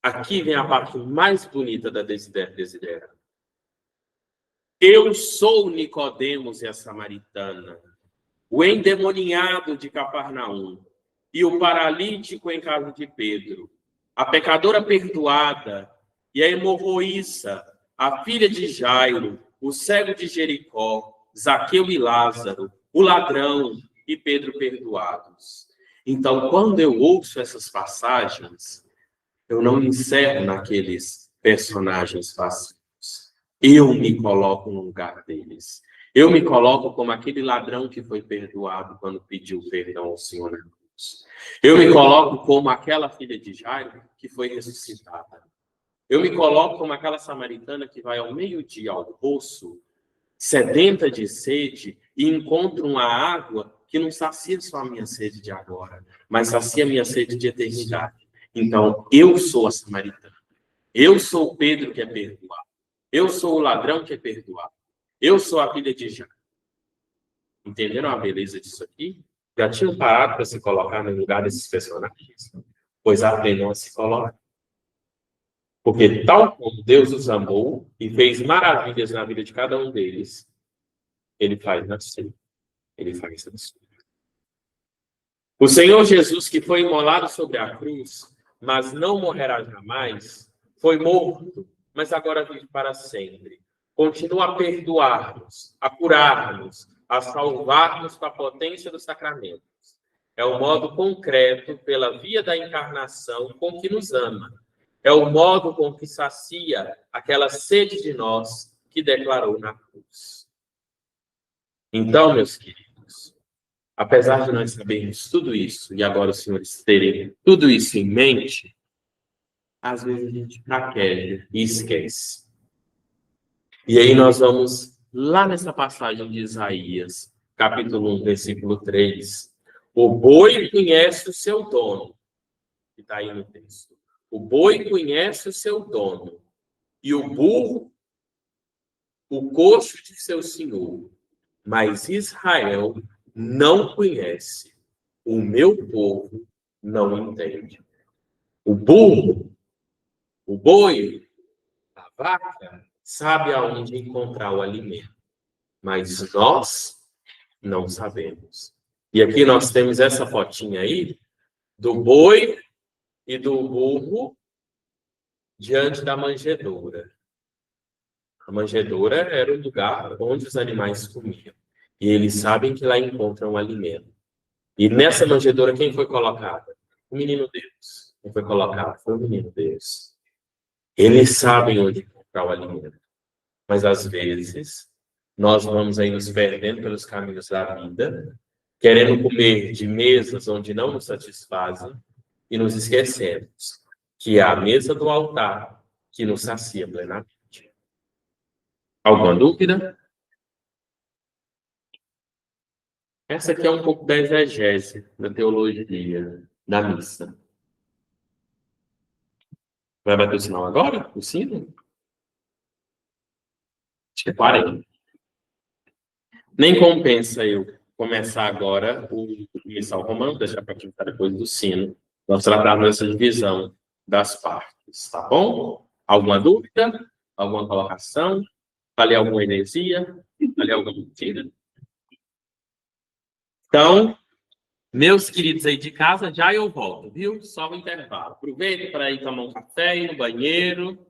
Speaker 1: aqui vem a parte mais bonita da Desidera. Eu sou Nicodemos e a samaritana, o endemoniado de Cafarnaum e o paralítico em casa de Pedro, a pecadora perdoada e a hemorroíça, a filha de Jairo, o cego de Jericó, Zaqueu e Lázaro, o ladrão e Pedro perdoados. Então, quando eu ouço essas passagens, eu não me encerro naqueles personagens passivos. Eu me coloco no lugar deles. Eu me coloco como aquele ladrão que foi perdoado quando pediu perdão ao Senhor na cruz. Eu me coloco como aquela filha de Jairo que foi ressuscitada. Eu me coloco como aquela samaritana que vai ao meio-dia ao poço, sedenta de sede, e encontra uma água que não sacia só a minha sede de agora, mas sacia a minha sede de eternidade. Então, eu sou a samaritana. Eu sou o Pedro que é perdoado. Eu sou o ladrão que é perdoado. Eu sou a filha de Jairo. Entenderam a beleza disso aqui? Já tinham parado para se colocar no lugar desses personagens? Pois aprendam a se colocar. Porque tal como Deus os amou e fez maravilhas na vida de cada um deles, ele faz nascer. Ele faz nascer. O Senhor Jesus, que foi imolado sobre a cruz, mas não morrerá jamais, foi morto, mas agora vive para sempre. Continua a perdoar-nos, a curar-nos, a salvar-nos com a potência dos sacramentos. É o modo concreto, pela via da encarnação, com que nos ama. É o modo com que sacia aquela sede de nós que declarou na cruz. Então, meus queridos, apesar de nós sabermos tudo isso, e agora os senhores terem tudo isso em mente, às vezes a gente fraqueja e esquece. E aí nós vamos lá nessa passagem de Isaías, capítulo 1, versículo 3. O boi conhece o seu dono, que está aí no texto. O boi conhece o seu dono, e o burro o coxo de seu senhor, mas Israel não conhece. O meu povo não entende. O burro, o boi, a vaca, sabe aonde encontrar o alimento, mas nós não sabemos. E aqui nós temos essa fotinha aí do boi e do burro diante da manjedoura. A manjedoura era o lugar onde os animais comiam. E eles sabem que lá encontram alimento. E nessa manjedoura, quem foi colocada? O menino Deus. Quem foi colocado? Foi o menino Deus. Eles sabem onde encontrar o alimento. Mas, às vezes, nós vamos aí nos perdendo pelos caminhos da vida, querendo comer de mesas onde não nos satisfazem, e nos esquecemos que é a mesa do altar que nos sacia plenamente. Alguma dúvida? Essa aqui é um pouco da exegese, da teologia, da missa. Vai bater o sinal agora? O sino? Acho que é 40. Nem compensa eu começar agora o missal romano, deixar para ficar depois do sino. Nós tratarmos essa divisão das partes, tá bom? Alguma dúvida? Alguma colocação? Falei alguma heresia? Falei alguma mentira? Então, meus queridos aí de casa, já eu volto, viu? Só o intervalo. Aproveita para ir tomar um café, ir no banheiro.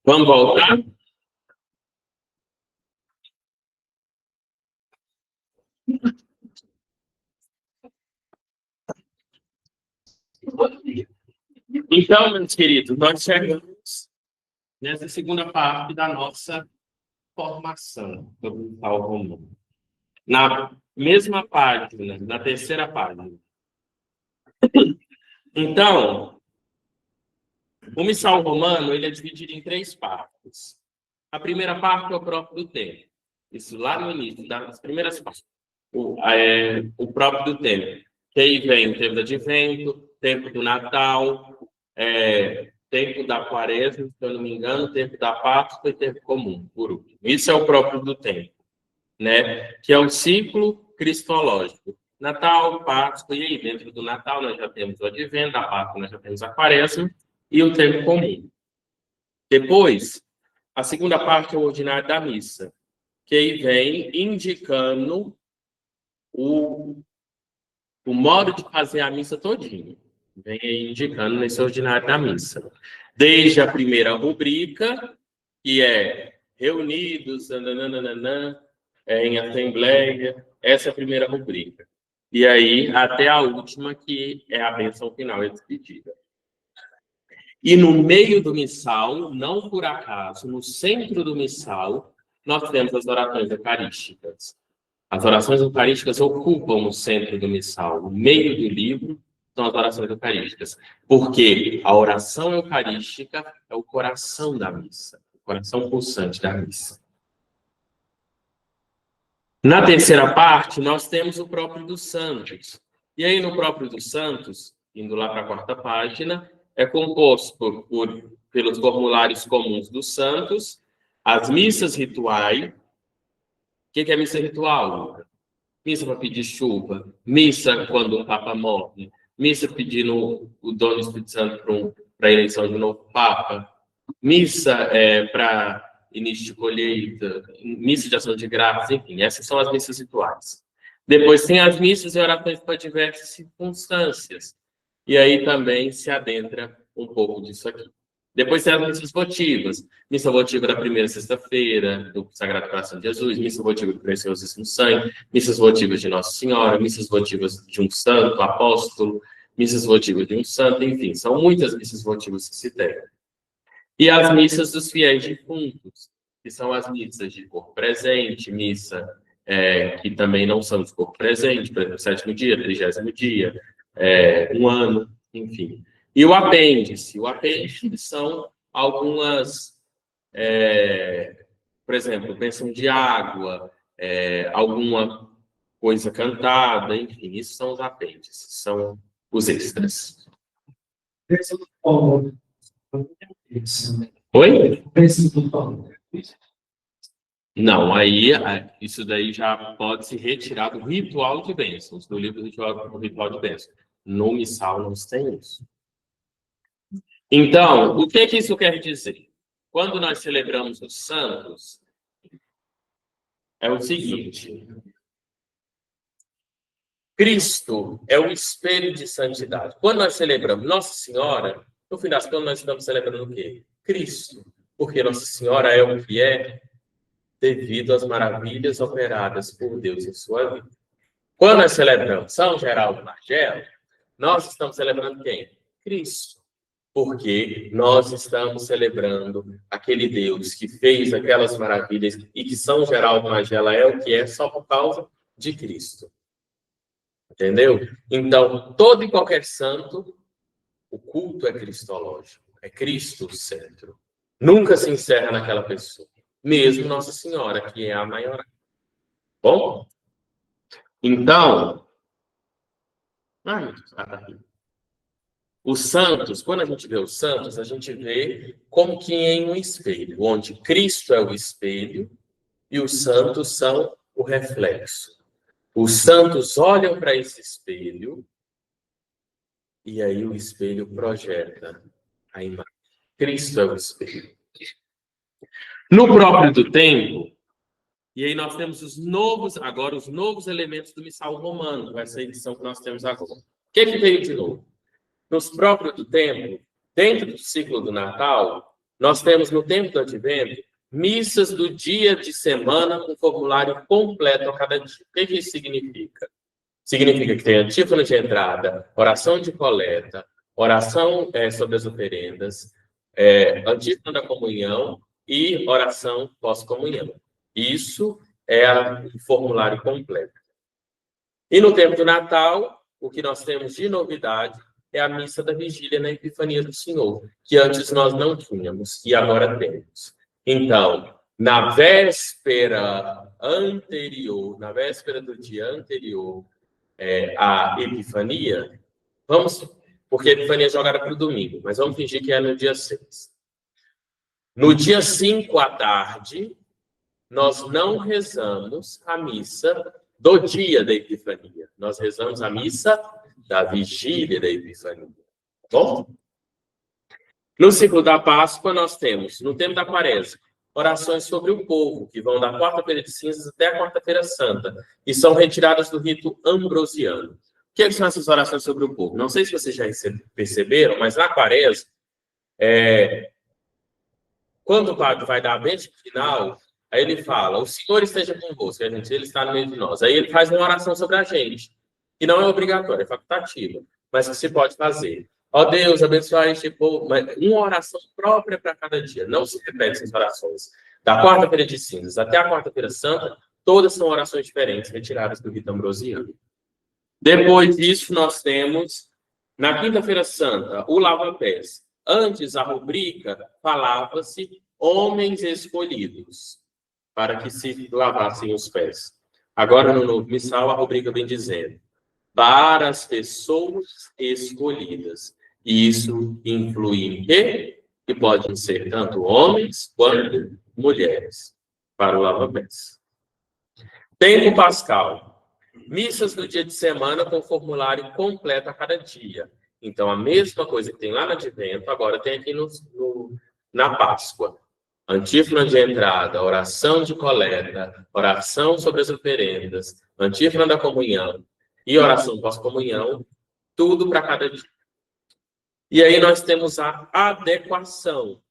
Speaker 1: Vamos voltar? Então, meus queridos, nós chegamos nessa segunda parte da nossa formação do missal romano. Na mesma página, na terceira página. Então, o missal romano ele é dividido em 3 partes. A primeira parte é o próprio do tempo. Isso lá no início, das primeiras partes. O próprio do tempo. Que aí vem o tempo do advento, tempo do Natal, tempo da quaresma, se eu não me engano, tempo da Páscoa e tempo comum, por último. Isso é o próprio do tempo, né? Que é o ciclo cristológico. Natal, Páscoa, e aí dentro do Natal nós já temos o advento, da Páscoa nós já temos a quaresma e o tempo comum. Depois, a segunda parte é o ordinário da missa, que aí vem indicando o modo de fazer a missa todinha. Vem aí indicando nesse ordinário da missa. Desde a primeira rubrica, que é reunidos, em assembleia, essa é a primeira rubrica. E aí, até a última, que é a bênção final e a despedida. E no meio do missal, não por acaso, no centro do missal, nós temos as orações eucarísticas. As orações eucarísticas ocupam o centro do missal. O meio do livro são as orações eucarísticas. Porque a oração eucarística é o coração da missa. O coração pulsante da missa. Na terceira parte, nós temos o próprio dos santos. E aí, no próprio dos santos, indo lá para a quarta página, é composto pelos formulários comuns dos santos, as missas rituais. O que é missa ritual? Missa para pedir chuva, missa quando o Papa morre, missa pedindo o dom do Espírito Santo para a eleição de um novo Papa, missa para início de colheita, missa de ação de graças, enfim, essas são as missas rituais. Depois tem as missas e orações para diversas circunstâncias. E aí também se adentra um pouco disso aqui. Depois tem as missas votivas. Missa votiva da primeira sexta-feira, do Sagrado Coração de Jesus, missa votiva do Preciosíssimo Sangue, missas votivas de Nossa Senhora, missas votivas de um santo, apóstolo, missas votivas de um santo, enfim, são muitas missas votivas que se tem. E as missas dos fiéis defuntos, que são as missas de corpo presente, missa que também não são de corpo presente, por exemplo, 7º dia, 30º dia, 1 ano, enfim. E o apêndice. O apêndice são algumas, por exemplo, bênção de água, alguma coisa cantada, enfim, isso são os apêndices, são os extras. Oi? Não, aí isso daí já pode se retirar do ritual de bênçãos, do livro do ritual de bênçãos. No missal não tem isso. Então, o que isso quer dizer? Quando nós celebramos os santos, é o seguinte: Cristo é o espelho de santidade. Quando nós celebramos Nossa Senhora, no fim das contas, nós estamos celebrando o quê? Cristo. Porque Nossa Senhora é o que é devido às maravilhas operadas por Deus em sua vida. Quando nós celebramos São Geraldo Magelo, nós estamos celebrando quem? Cristo. Porque nós estamos celebrando aquele Deus que fez aquelas maravilhas e que São Geraldo Magelo é o que é só por causa de Cristo. Entendeu? Então, todo e qualquer santo, o culto é cristológico. É Cristo o centro. Nunca se encerra naquela pessoa. Mesmo Nossa Senhora, que é a maior. Bom? Então, os santos, quando a gente vê os santos, a gente vê como que em um espelho, onde Cristo é o espelho e os santos são o reflexo. Os santos olham para esse espelho e aí o espelho projeta a imagem. Cristo é o espelho. No próprio do tempo, e aí nós temos os novos elementos do missal romano, essa edição que nós temos agora. O que veio de novo? Nos próprios do tempo, dentro do ciclo do Natal, nós temos no tempo do Advento missas do dia de semana com formulário completo a cada dia. O que isso significa? Significa que tem antífona de entrada, oração de coleta, oração sobre as oferendas, antífona da comunhão e oração pós-comunhão. Isso é o formulário completo. E no tempo do Natal, o que nós temos de novidade é a missa da vigília na Epifania do Senhor, que antes nós não tínhamos e agora temos. Então, na véspera do dia anterior à Epifania, porque a Epifania é jogada para o domingo, mas vamos fingir que é no dia 6. No dia 5 à tarde, nós não rezamos a missa do dia da Epifania. Nós rezamos a missa da vigília da Epifania. Bom? No ciclo da Páscoa, nós temos, no tempo da Quaresma, orações sobre o povo, que vão da quarta-feira de cinzas até a quarta-feira santa, e são retiradas do rito ambrosiano. O que são essas orações sobre o povo? Não sei se vocês já perceberam, mas na Quaresma, quando o padre vai dar a bênção final, aí ele fala: o Senhor esteja convosco, ele está no meio de nós. Aí ele faz uma oração sobre a gente, que não é obrigatória, é facultativa, mas que se pode fazer. Ó Deus, abençoe este povo. Uma oração própria para cada dia. Não se repete essas orações. Da quarta-feira de cinzas até a quarta-feira santa, todas são orações diferentes, retiradas do rito ambrosiano. Depois disso, nós temos, na quinta-feira santa, o lava-pés. Antes, a rubrica falava-se homens escolhidos, para que se lavassem os pés. Agora, no novo missal, a rubrica vem dizendo, para as pessoas escolhidas. E isso influi em quê? Que podem ser tanto homens quanto mulheres, para o lava-pés. Tempo pascal. Missas no dia de semana com formulário completo a cada dia. Então, a mesma coisa que tem lá no Advento, agora tem aqui na Páscoa. Antífona de entrada, oração de coleta, oração sobre as oferendas, antífona da comunhão e oração pós-comunhão, tudo para cada dia. E aí nós temos a adequação,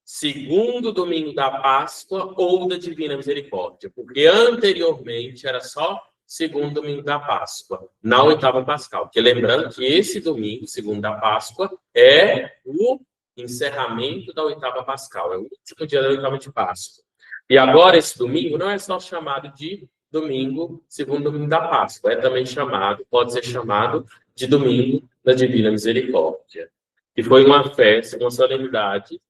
Speaker 1: segundo domingo da Páscoa ou da Divina Misericórdia, porque anteriormente era só segundo domingo da Páscoa, na oitava pascal. Porque lembrando que esse domingo, segundo da Páscoa, é o encerramento da oitava pascal, é o último dia da oitava de Páscoa. E agora esse domingo não é só chamado de domingo, segundo domingo da Páscoa, é também chamado, pode ser chamado de domingo da Divina Misericórdia. Que foi uma festa, uma solenidade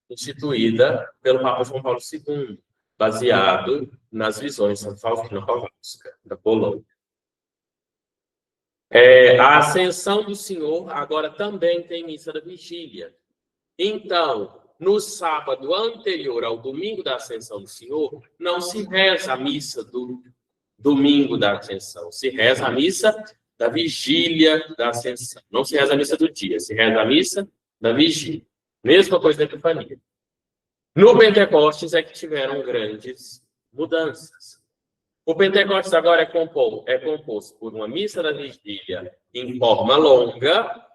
Speaker 1: instituída pelo Papa João Paulo II, baseado nas visões de Santa Faustina Kowalska, da Polônia. A Ascensão do Senhor agora também tem missa da vigília. Então, no sábado anterior ao domingo da Ascensão do Senhor, não se reza a missa do domingo da Ascensão, se reza a missa da vigília da Ascensão. Não se reza a missa do dia, se reza a missa da vigília. Mesma coisa da Epifania. No Pentecostes é que tiveram grandes mudanças. O Pentecostes agora é composto por uma missa da vigília em forma longa,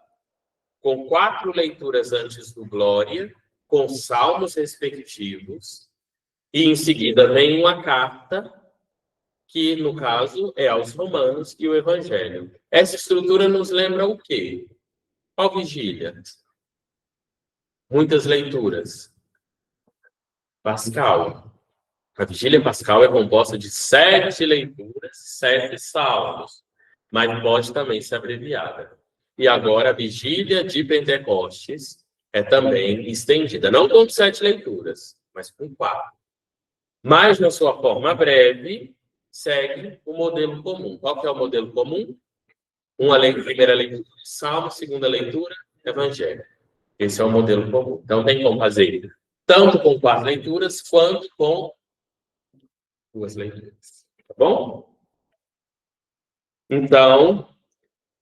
Speaker 1: com 4 leituras antes do Glória, com salmos respectivos, e em seguida vem uma carta, que no caso é aos Romanos e o Evangelho. Essa estrutura nos lembra o quê? Qual vigília? Muitas leituras. Pascal. A vigília pascal é composta de 7 leituras, 7 salmos, mas pode também ser abreviada. E agora a vigília de Pentecostes é também estendida, não com 7 leituras, mas com 4. Mas na sua forma breve, segue o modelo comum. Qual que é o modelo comum? Primeira leitura, salmo, segunda leitura, evangelho. Esse é o modelo comum. Então tem como fazer tanto com 4 leituras, quanto com 2 leituras. Tá bom? Então,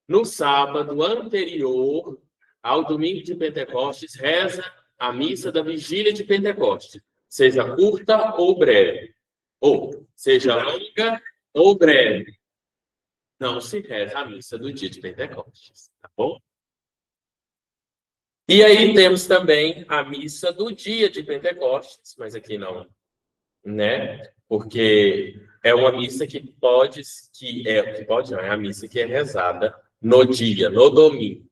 Speaker 1: no sábado anterior ao domingo de Pentecostes, reza a missa da vigília de Pentecostes. Seja curta ou breve. Ou seja longa ou breve. Não se reza a missa do dia de Pentecostes. Tá bom? E aí temos também a missa do dia de Pentecostes, mas aqui não, né? Porque é uma missa é a missa que é rezada no dia, no domingo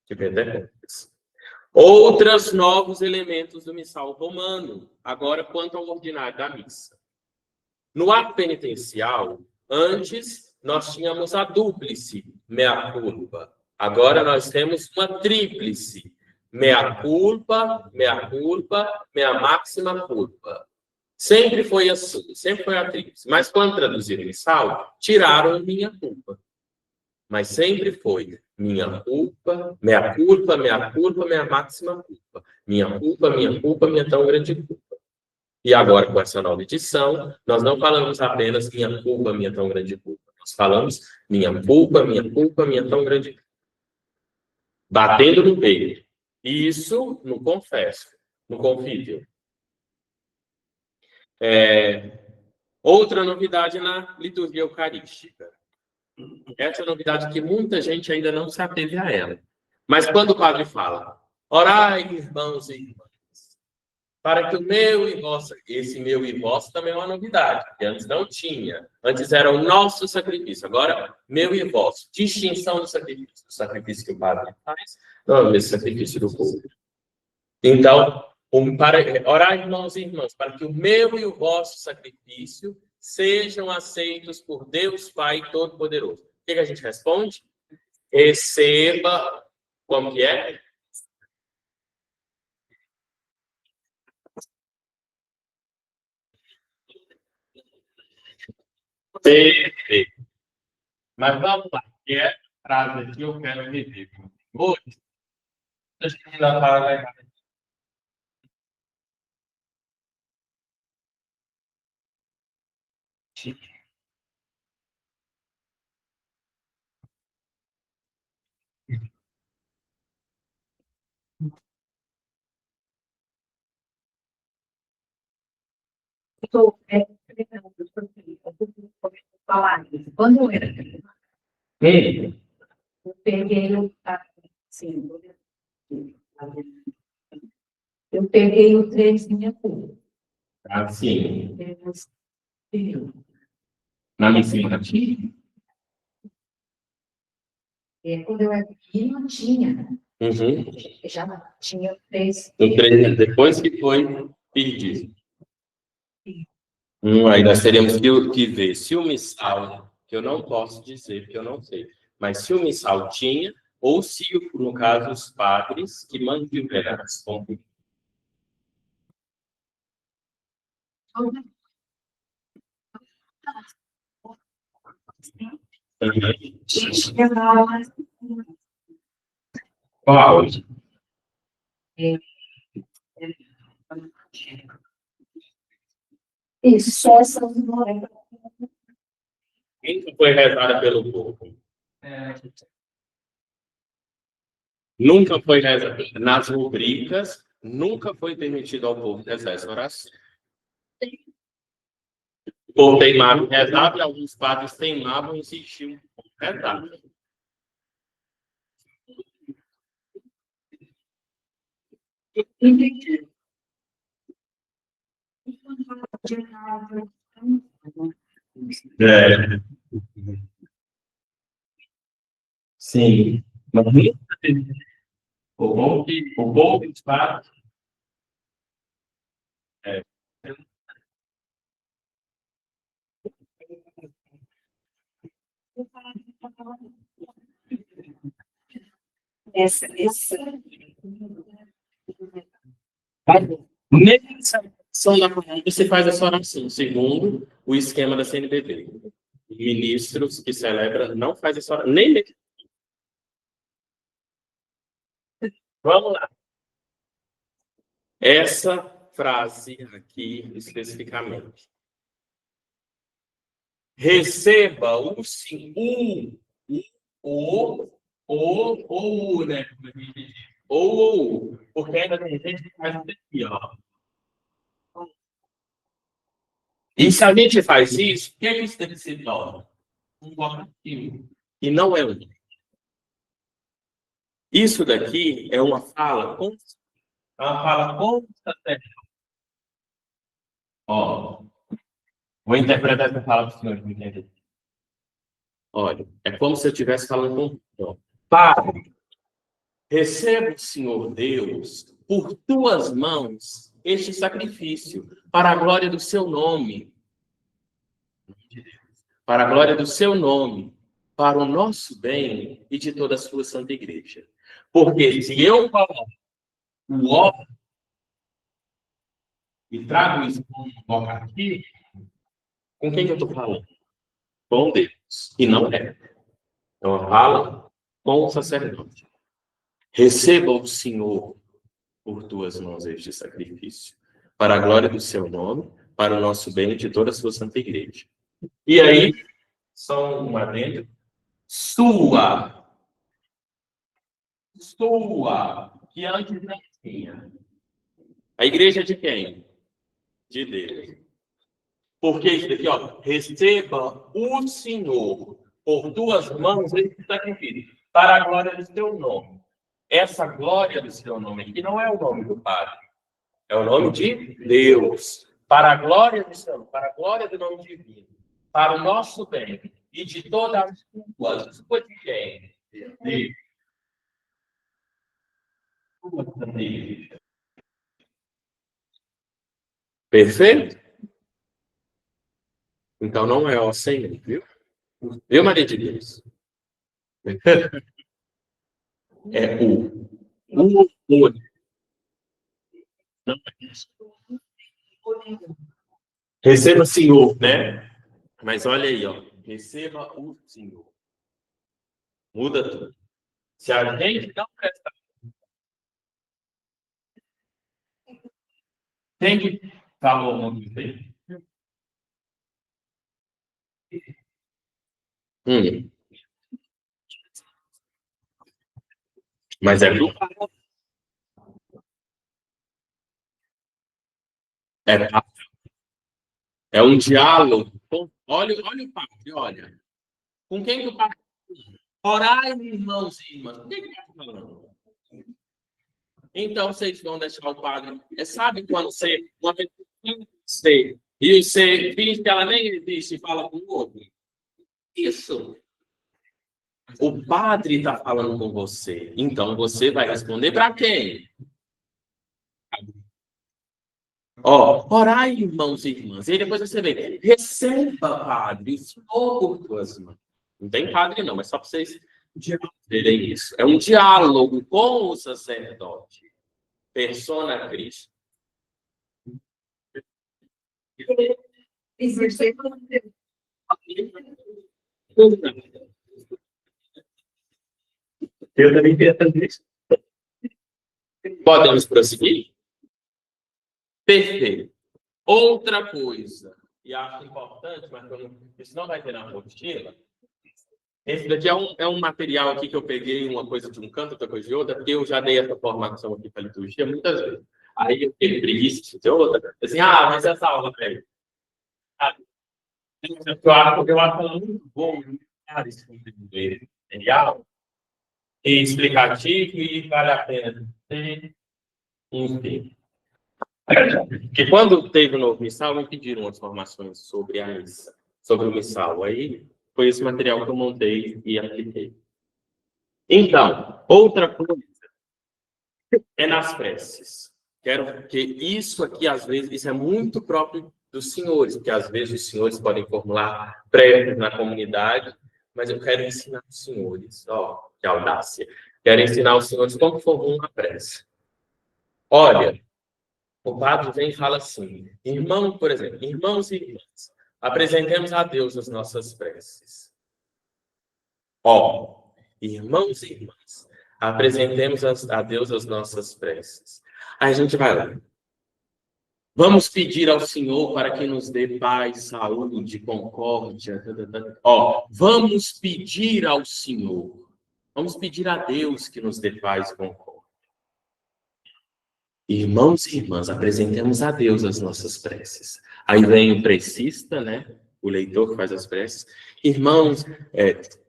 Speaker 1: de Pentecostes. Outros novos elementos do missal romano, agora quanto ao ordinário da missa. No ato penitencial, antes nós tínhamos a dúplice, mea culpa. Agora nós temos uma tríplice, mea culpa, mea máxima culpa. Sempre foi assim, sempre foi a tríplice. Mas quando traduziram o missal, tiraram minha culpa. Mas sempre foi minha culpa, mea máxima culpa. Minha culpa, minha tão grande culpa. E agora, com essa nova edição, nós não falamos apenas minha culpa, minha tão grande culpa. Nós falamos minha culpa, minha tão grande culpa. Batendo no peito. Isso no confesso, no confídio. Outra novidade na liturgia eucarística. Essa é a novidade que muita gente ainda não se ateve a ela. Mas quando o padre fala, orai, irmãos e irmãs, para que o meu e vosso, esse meu e vosso também é uma novidade, que antes não tinha. Antes era o nosso sacrifício, agora meu e vosso. Distinção do sacrifício. O sacrifício que o padre faz não é o mesmo sacrifício do povo. Então, orai, irmãos e irmãs, para que o meu e o vosso sacrifício sejam aceitos por Deus Pai Todo-Poderoso. O que a gente responde? Receba, como que é? Perfeito. Mas vamos lá. Que é a frase aqui eu quero rever. Hoje, acho que ainda fala
Speaker 4: Estou falar isso. Quando eu era criança, eu peguei assim, eu peguei o três minha cor.
Speaker 1: assim. Na medicina tinha?
Speaker 4: Quando eu era pequena, não tinha.
Speaker 1: Uhum.
Speaker 4: Já não tinha três.
Speaker 1: Depois que foi perdido. Aí nós teríamos que ver se o missal, que eu não posso dizer, porque eu não sei, mas se o missal tinha, ou se, no caso, os padres que mantiveram as contas. Qual?
Speaker 4: Isso, só essa memória.
Speaker 1: Quem foi rezada pelo povo? Nunca foi rezada. Nas rubricas, nunca foi permitido ao povo rezar essa oração. O povo teimava em rezar e alguns padres teimavam e insistiam em rezar.
Speaker 4: Entendi.
Speaker 1: É. Sim. Mas o bom que os padres. É.
Speaker 4: Essa.
Speaker 1: Nessa oração da manhã, você faz essa oração, segundo o esquema da CNBB. Ministros que celebram não faz essa oração, nem mesmo. Vamos lá. Essa frase aqui, especificamente. Receba o sim, o, né? Ou, porque ainda tem gente que faz isso aqui, ó. E se a gente faz isso, o que é que isso deve ser torna? Um vocativo. E não é um. Isso daqui é uma fala constaante. Ó, vou interpretar essa fala para o senhor entender. Olha, é como se eu estivesse falando com Pai, receba, Senhor Deus, por tuas mãos este sacrifício, para a glória do seu nome. Para a glória do seu nome, para o nosso bem e de toda a sua santa igreja. Porque se eu coloco o ó e trago isso como vocativo, com quem que eu estou falando? Com Deus. E não é. Então, fala com o sacerdote. Receba o Senhor por tuas mãos este sacrifício, para a glória do seu nome, para o nosso bem e de toda a sua santa igreja. E aí, só um adendo. Sua, que antes não tinha. A igreja é de quem? De Deus. Porque isso aqui, ó, receba o Senhor por tuas mãos esse sacrifício, para a glória do seu nome. Essa glória do seu nome aqui não é o nome do Padre, é o nome de Deus. Para a glória do seu nome, para a glória do nome divino, para o nosso bem e de toda a sua de quem? Deus. Perfeito? Então não é ó Senhor, viu? Viu, Maria de Deus? É o. Receba, Senhor, né? Mas olha aí, ó. Receba o Senhor. Muda tudo. Se a gente não prestar. Quem que falou o nome dele? Mas é grupo. É um diálogo. Olha o padre, olha. Com quem que o padre... Orai, irmãos e irmãs. O que ele está falando? Então, vocês vão deixar o padre... Sabe quando você... Uma pessoa e você finge que ela nem existe e fala com o outro? Isso. O padre está falando com você. Então, você vai responder para quem? Ó, orai, irmãos e irmãs. E aí depois você vê, receba, padre, estou por tuas mãos. Não tem padre, não, é só para vocês verem isso. É um diálogo com o sacerdote. Persona Cristo. Eu também queria fazer isso. Podemos prosseguir? Perfeito. Outra coisa, e acho importante, mas isso não vai ter na apostila. Esse daqui é um material aqui que eu peguei uma coisa de um canto, outra coisa de outra, porque eu já dei essa formação aqui para a liturgia muitas vezes. Aí eu tenho preguiça de outra. Assim, mas essa aula, velho. Eu acho ela muito bom, esse material, e explicativo, e vale a pena ter. Enfim. Porque quando teve o novo missal, me pediram umas informações sobre a missa, sobre o missal. Aí foi esse material que eu montei e apliquei. Então, outra coisa é nas preces. Quero que isso aqui, às vezes, isso é muito próprio dos senhores, porque às vezes os senhores podem formular preces na comunidade, mas eu quero ensinar os senhores, ó, que audácia. Quero ensinar os senhores como formula uma prece. Olha, o padre vem e fala assim, irmão, por exemplo, irmãos e irmãs, apresentemos a Deus as nossas preces. Ó, irmãos e irmãs, apresentemos a Deus as nossas preces. Aí a gente vai lá. Vamos pedir ao Senhor para que nos dê paz, saúde, concórdia. Ó, vamos pedir ao Senhor. Vamos pedir a Deus que nos dê paz e concórdia. Irmãos e irmãs, apresentemos a Deus as nossas preces. Aí vem o precista, né? O leitor que faz as preces. Irmãos,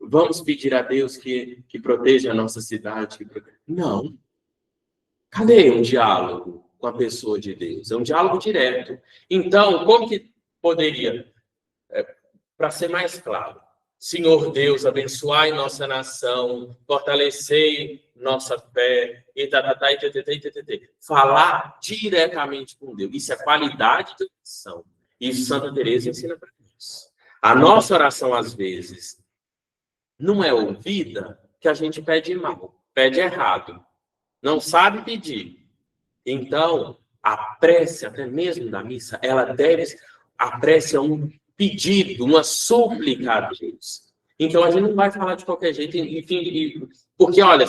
Speaker 1: vamos pedir a Deus que proteja a nossa cidade. Não. Cadê um diálogo com a pessoa de Deus? É um diálogo direto. Então, como que poderia, para ser mais claro, Senhor Deus, abençoai nossa nação, fortalecei nossa fé, e falar diretamente com Deus. Isso é qualidade de oração. Isso Santa Teresa ensina para nós. A nossa oração, às vezes, não é ouvida, que a gente pede mal, pede errado. Não sabe pedir. Então, a prece, até mesmo da missa, a prece é um pedido, uma súplica a Deus. Então, a gente não vai falar de qualquer jeito, enfim, porque, olha,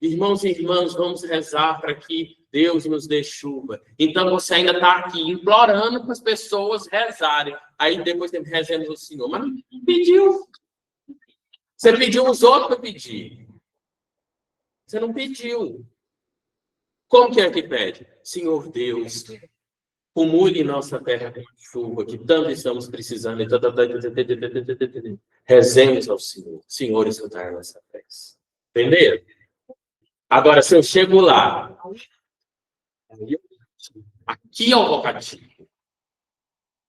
Speaker 1: irmãos e irmãs, vamos rezar para que Deus nos dê chuva. Então, você ainda está aqui implorando para as pessoas rezarem. Aí, depois, rezemos o Senhor. Mas não pediu. Você pediu os outros para pedir. Você não pediu. Como que é que pede? Senhor Deus, cumule nossa terra com chuva, que tanto estamos precisando. Rezemos ao Senhor. Senhor, escutar nossa prece. Entenderam? Agora, se eu chego lá, aqui é o vocativo.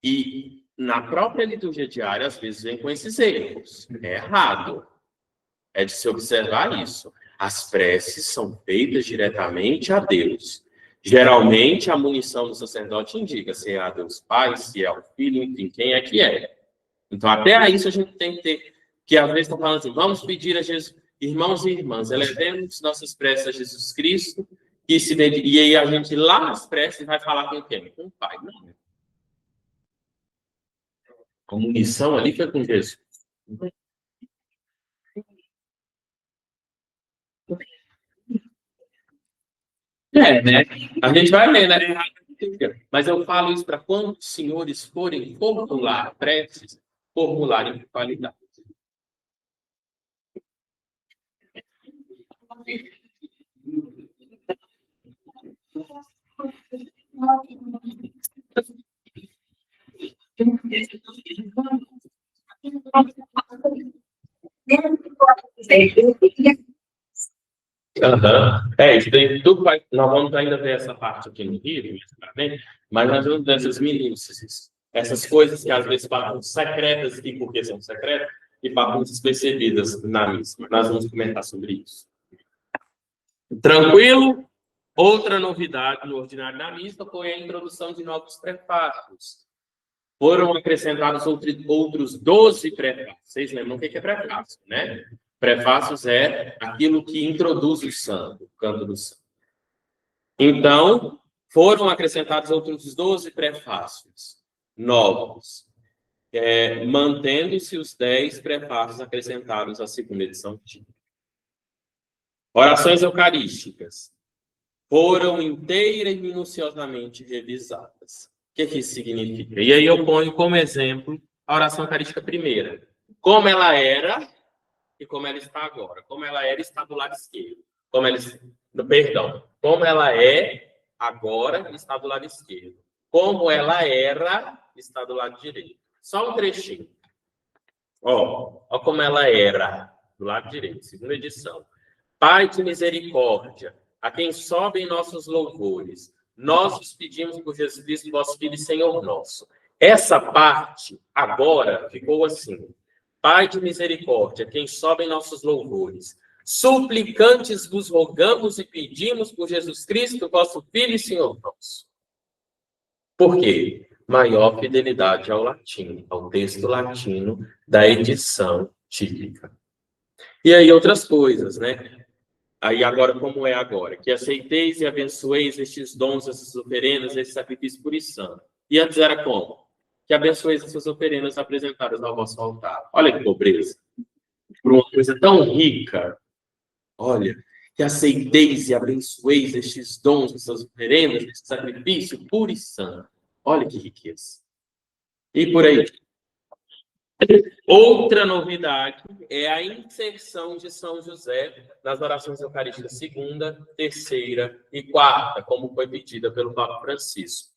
Speaker 1: E na própria liturgia diária, às vezes, vem com esses erros. É errado. É de se observar isso. As preces são feitas diretamente a Deus. Geralmente, a munição do sacerdote indica se é a Deus Pai, se é o Filho, enfim, quem é que é. Então, até isso a gente tem que ter, que às vezes estão falando assim, vamos pedir a Jesus, irmãos e irmãs, elevemos nossas preces a Jesus Cristo, e aí a gente lá nas preces vai falar com quem? Com o Pai. Não. A munição ali foi com Jesus. Né? A gente vai ler, né? Mas eu falo isso para quando os senhores forem formular preces, formularem com qualidade. Isso daí tudo vai. Nós vamos ainda ver essa parte aqui no livro, mas nós vamos ver essas minúcias, essas coisas que às vezes passam secretas, e porque são secretas, e passam despercebidas na missa. Nós vamos comentar sobre isso. Tranquilo? Outra novidade no ordinário da missa foi a introdução de novos prefácios. Foram acrescentados outros 12 prefácios. Vocês lembram o que é prefácio, né? Prefácios é aquilo que introduz o santo, o canto do santo. Então, foram acrescentados outros 12 prefácios novos, mantendo-se os 10 prefácios acrescentados à segunda edição. Orações eucarísticas foram inteira e minuciosamente revisadas. O que isso significa? E aí eu ponho como exemplo a oração eucarística primeira. Como ela era e como ela está agora. Como ela era, está do lado esquerdo. Como ela é agora, está do lado esquerdo. Como ela era, está do lado direito. Só um trechinho. Ó como ela era, do lado direito, segunda edição. Pai de misericórdia, a quem sobem nossos louvores, nós os pedimos por Jesus Cristo, vosso Filho e Senhor nosso. Essa parte, agora, ficou assim. Pai de misericórdia, quem sobem nossos louvores, suplicantes vos rogamos e pedimos por Jesus Cristo, vosso Filho e Senhor nosso. Por quê? Maior fidelidade ao latim, ao texto latino da edição típica. E aí outras coisas, né? Aí agora, como é agora? Que aceiteis e abençoeis estes dons, essas oferendas, esse sacrifício puro e santo. E antes era como? Que abençoeis essas oferendas apresentadas ao vosso altar. Olha que pobreza. Por uma coisa tão rica. Olha, que aceiteis e abençoeis estes dons, essas oferendas, esse sacrifício puro e santo. Olha que riqueza. E por aí. Outra novidade é a inserção de São José nas orações eucarísticas segunda, terceira e quarta, como foi pedida pelo Papa Francisco.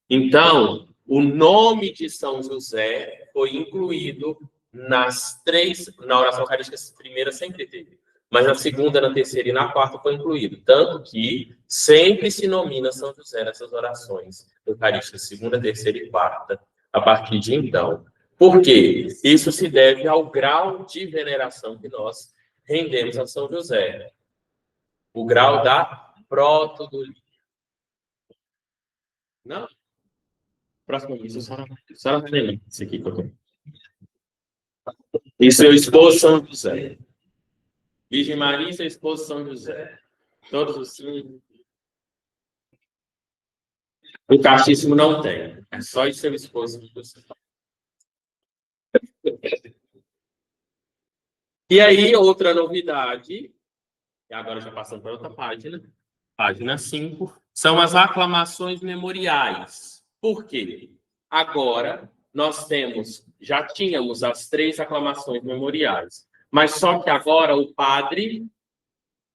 Speaker 1: Então, o nome de São José foi incluído na oração eucarística primeira sempre teve, mas na segunda, na terceira e na quarta foi incluído, tanto que sempre se nomina São José nessas orações eucarísticas segunda, terceira e quarta, a partir de então. Por quê? Isso se deve ao grau de veneração que nós rendemos a São José. O grau da protodolia. Não? Próxima missa, a senhora vai ler isso aqui que eu tenho. E seu esposo São José. Virgem Maria e seu esposo São José. Todos os cinco. O catecismo não tem. É só e seu esposo São José. E aí, outra novidade, e agora já passando para outra página 5, são as aclamações memoriais. Por quê? Agora, nós já tínhamos as 3 aclamações memoriais, mas só que agora o padre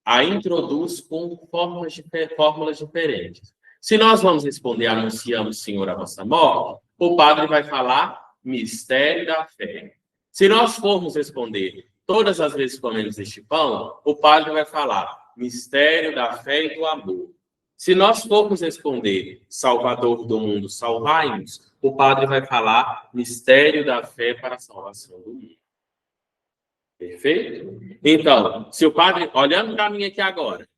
Speaker 1: a introduz com fórmulas diferentes. Se nós vamos responder, anunciamos, Senhor, a vossa morte, o padre vai falar mistério da fé. Se nós formos responder, todas as vezes comemos este pão, o padre vai falar mistério da fé e do amor. Se nós formos responder Salvador do mundo, salvai-nos, o padre vai falar mistério da fé para a salvação do mundo. Perfeito? Então, se o padre, olhando para mim aqui agora,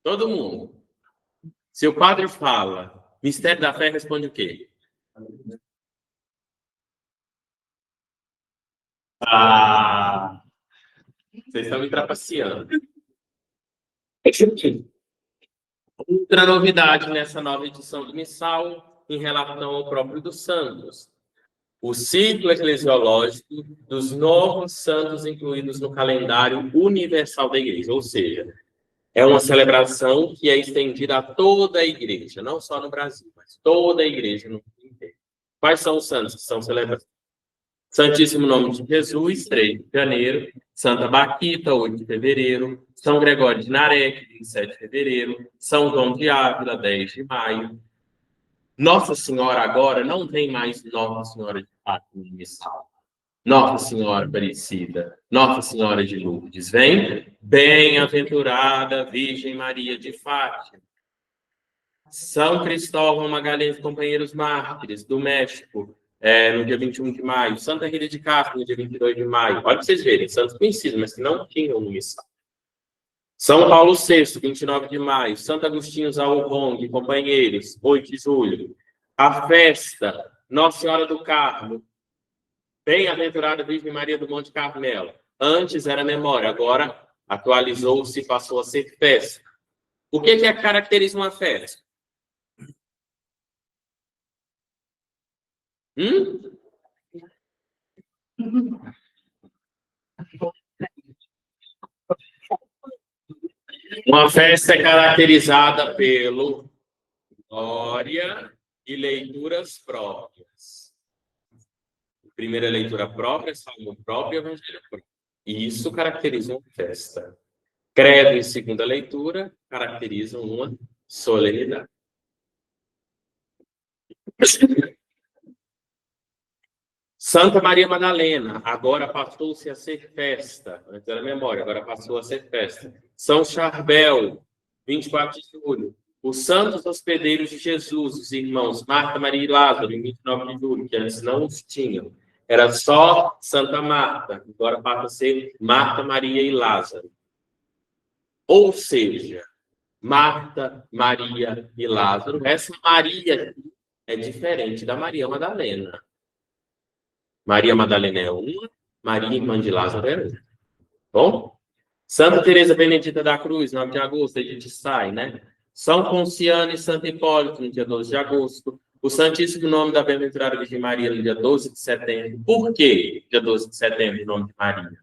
Speaker 1: todo mundo, se o padre fala mistério da fé, responde o quê? Vocês estão me trapaceando. Outra novidade nessa nova edição do Missal, em relação ao próprio dos Santos. o ciclo eclesiológico dos novos santos incluídos no calendário universal da igreja, ou seja, é uma celebração que é estendida a toda a igreja, não só no Brasil, mas toda a igreja no mundo inteiro. Quais são os santos que são celebrados? Santíssimo Nome de Jesus, 3 de janeiro. Santa Baquita, 8 de fevereiro. São Gregório de Narek, 27 de fevereiro. São João de Ávila, 10 de maio. Nossa Senhora agora não tem mais Nossa Senhora de Fátima Missal. Nossa Senhora Aparecida, Nossa Senhora de Lourdes. Vem, bem-aventurada Virgem Maria de Fátima. São Cristóvão Magalhães, companheiros mártires do México, no dia 21 de maio. Santa Rita de Castro, no dia 22 de maio. Olha para vocês verem, santos conhecidos, mas que não tinham no missal. São Paulo VI, 29 de maio. Santo Agostinho Zaobong, companheiros, 8 de julho. A festa, Nossa Senhora do Carmo, bem-aventurada Virgem Maria do Monte Carmelo. Antes era memória, agora atualizou-se e passou a ser festa. O que caracteriza uma festa? Uma festa é caracterizada pelo glória e leituras próprias. Primeira leitura própria, salmo próprio e evangelho próprio. Isso caracteriza uma festa. Credo em segunda leitura caracterizam uma solenidade. Santa Maria Madalena, agora passou-se a ser festa. Antes era memória, agora passou a ser festa. São Charbel, 24 de julho. Os santos hospedeiros de Jesus, os irmãos Marta, Maria e Lázaro, em 29 de julho, que antes não os tinham. Era só Santa Marta, agora passa a ser Marta, Maria e Lázaro. Ou seja, Marta, Maria e Lázaro, essa Maria é diferente da Maria Madalena. Maria Madalena é uma, Maria, irmã de Lázaro, é outra. Bom? Santa Teresa Benedita da Cruz, 9 de agosto, a gente sai, né? São Ponciano e Santo Hipólito, no dia 12 de agosto. O Santíssimo Nome da Bem-aventurada Virgem Maria, no dia 12 de setembro. Por que dia 12 de setembro, o nome de Maria?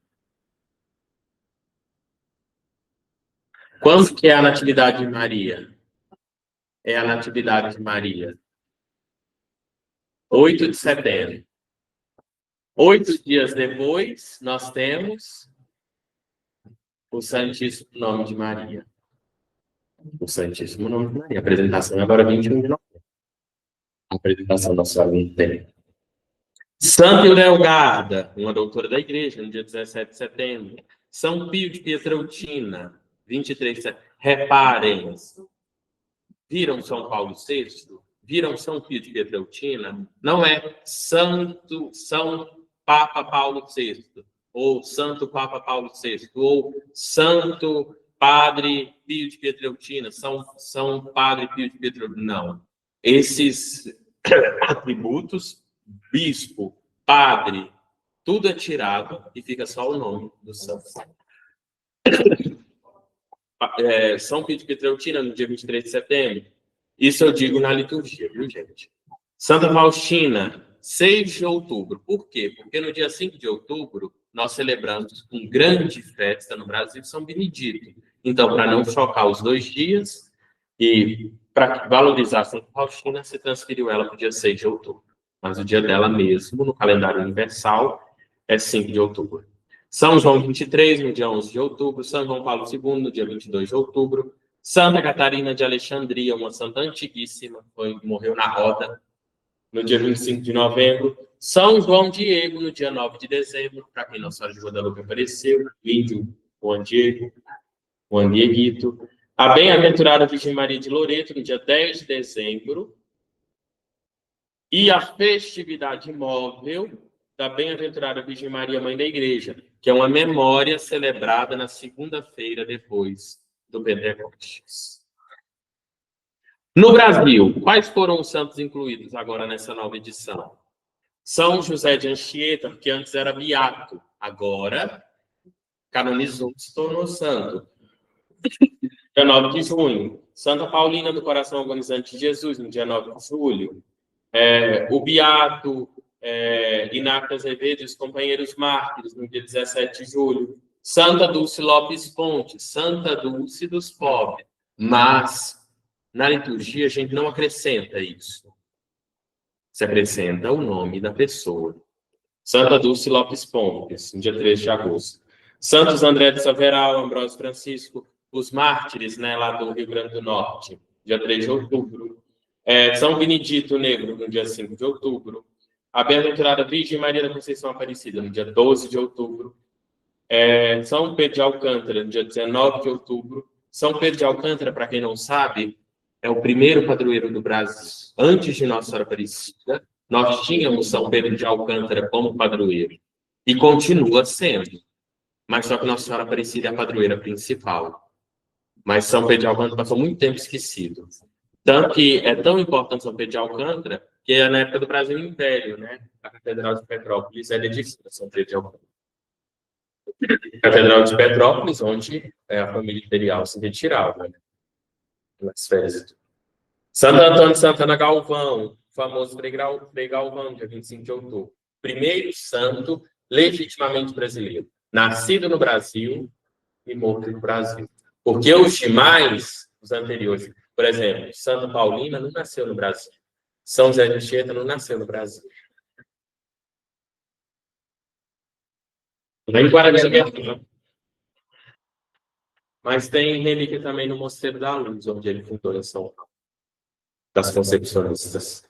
Speaker 1: Quando que é a Natividade de Maria? É a Natividade de Maria. 8 de setembro. 8 dias depois, nós temos o Santíssimo Nome de Maria. O Santíssimo Nome de Maria. A apresentação é agora 21 de novembro. A apresentação da sua vida. Santa Ildegarda, uma doutora da igreja, no dia 17 de setembro. São Pio de Pietreutina, 23 de setembro. Reparem, viram São Paulo VI? Viram São Pio de Pietreutina? Não é São Papa Paulo VI, ou Santo Papa Paulo VI, ou Santo Padre Pio de Pietreutina, São Padre Pio de Pietreutina. Não. Esses atributos, bispo, padre, tudo é tirado e fica só o nome do santo. São Pio de Pietreutina, no dia 23 de setembro. Isso eu digo na liturgia, viu, gente? Santa Faustina, 6 de outubro. Por quê? Porque no dia 5 de outubro, nós celebramos com grande festa no Brasil São Benedito. Então, para não chocar os 2 dias e para valorizar Santa Faustina, se transferiu ela para o dia 6 de outubro. Mas o dia dela mesmo, no calendário universal, é 5 de outubro. São João 23, no dia 11 de outubro. São João Paulo II, no dia 22 de outubro. Santa Catarina de Alexandria, uma santa antiguíssima, morreu na roda, no dia 25 de novembro. São João Diego, no dia 9 de dezembro, para quem Nossa Senhora de Guadalupe apareceu, índio Juan Diego, Juan Dieguito. A Bem-aventurada Virgem Maria de Loreto, no dia 10 de dezembro. E a festividade móvel da Bem-aventurada Virgem Maria, Mãe da Igreja, que é uma memória celebrada na segunda-feira depois do Pentecostes. No Brasil, quais foram os santos incluídos agora nessa nova edição? São José de Anchieta, que antes era beato, agora canonizou, se tornou santo. Dia 9 de junho. Santa Paulina do Coração Agonizante de Jesus, no dia 9 de julho. O beato Inácio Azevedo e os companheiros mártires, no dia 17 de julho. Santa Dulce Lopes Pontes, Santa Dulce dos pobres. Mas, na liturgia, a gente não acrescenta isso. Se acrescenta o nome da pessoa. Santa Dulce Lopes Pontes, no dia 13 de agosto. Santos André de Saveral, Ambrósio Francisco, os mártires, né, lá do Rio Grande do Norte, dia 3 de outubro. São Benedito Negro, no dia 5 de outubro. A Bem-aventurada Virgem Maria da Conceição Aparecida, no dia 12 de outubro. São Pedro de Alcântara, no dia 19 de outubro. São Pedro de Alcântara, para quem não sabe, é o primeiro padroeiro do Brasil. Antes de Nossa Senhora Aparecida, nós tínhamos São Pedro de Alcântara como padroeiro. E continua sendo. Mas só que Nossa Senhora Aparecida é a padroeira principal. Mas São Pedro de Alcântara passou muito tempo esquecido. Tanto que é tão importante São Pedro de Alcântara, que é na época do Brasil Império, né? A Catedral de Petrópolis é dedicada a São Pedro de Alcântara. Catedral de Petrópolis, onde a família imperial se retirava, né? Nas férias. Santo Antônio de Santana Galvão, famoso Frei Galvão, dia 25 de outubro. Primeiro santo legitimamente brasileiro. Nascido no Brasil e morto no Brasil. Porque os demais, os anteriores, por exemplo, Santa Paulina não nasceu no Brasil. São José de Anchieta não nasceu no Brasil. Nem Guaramiranga. Mas tem relíquia também no Mosteiro da Luz, onde ele fundou em São Paulo, das Concepcionistas.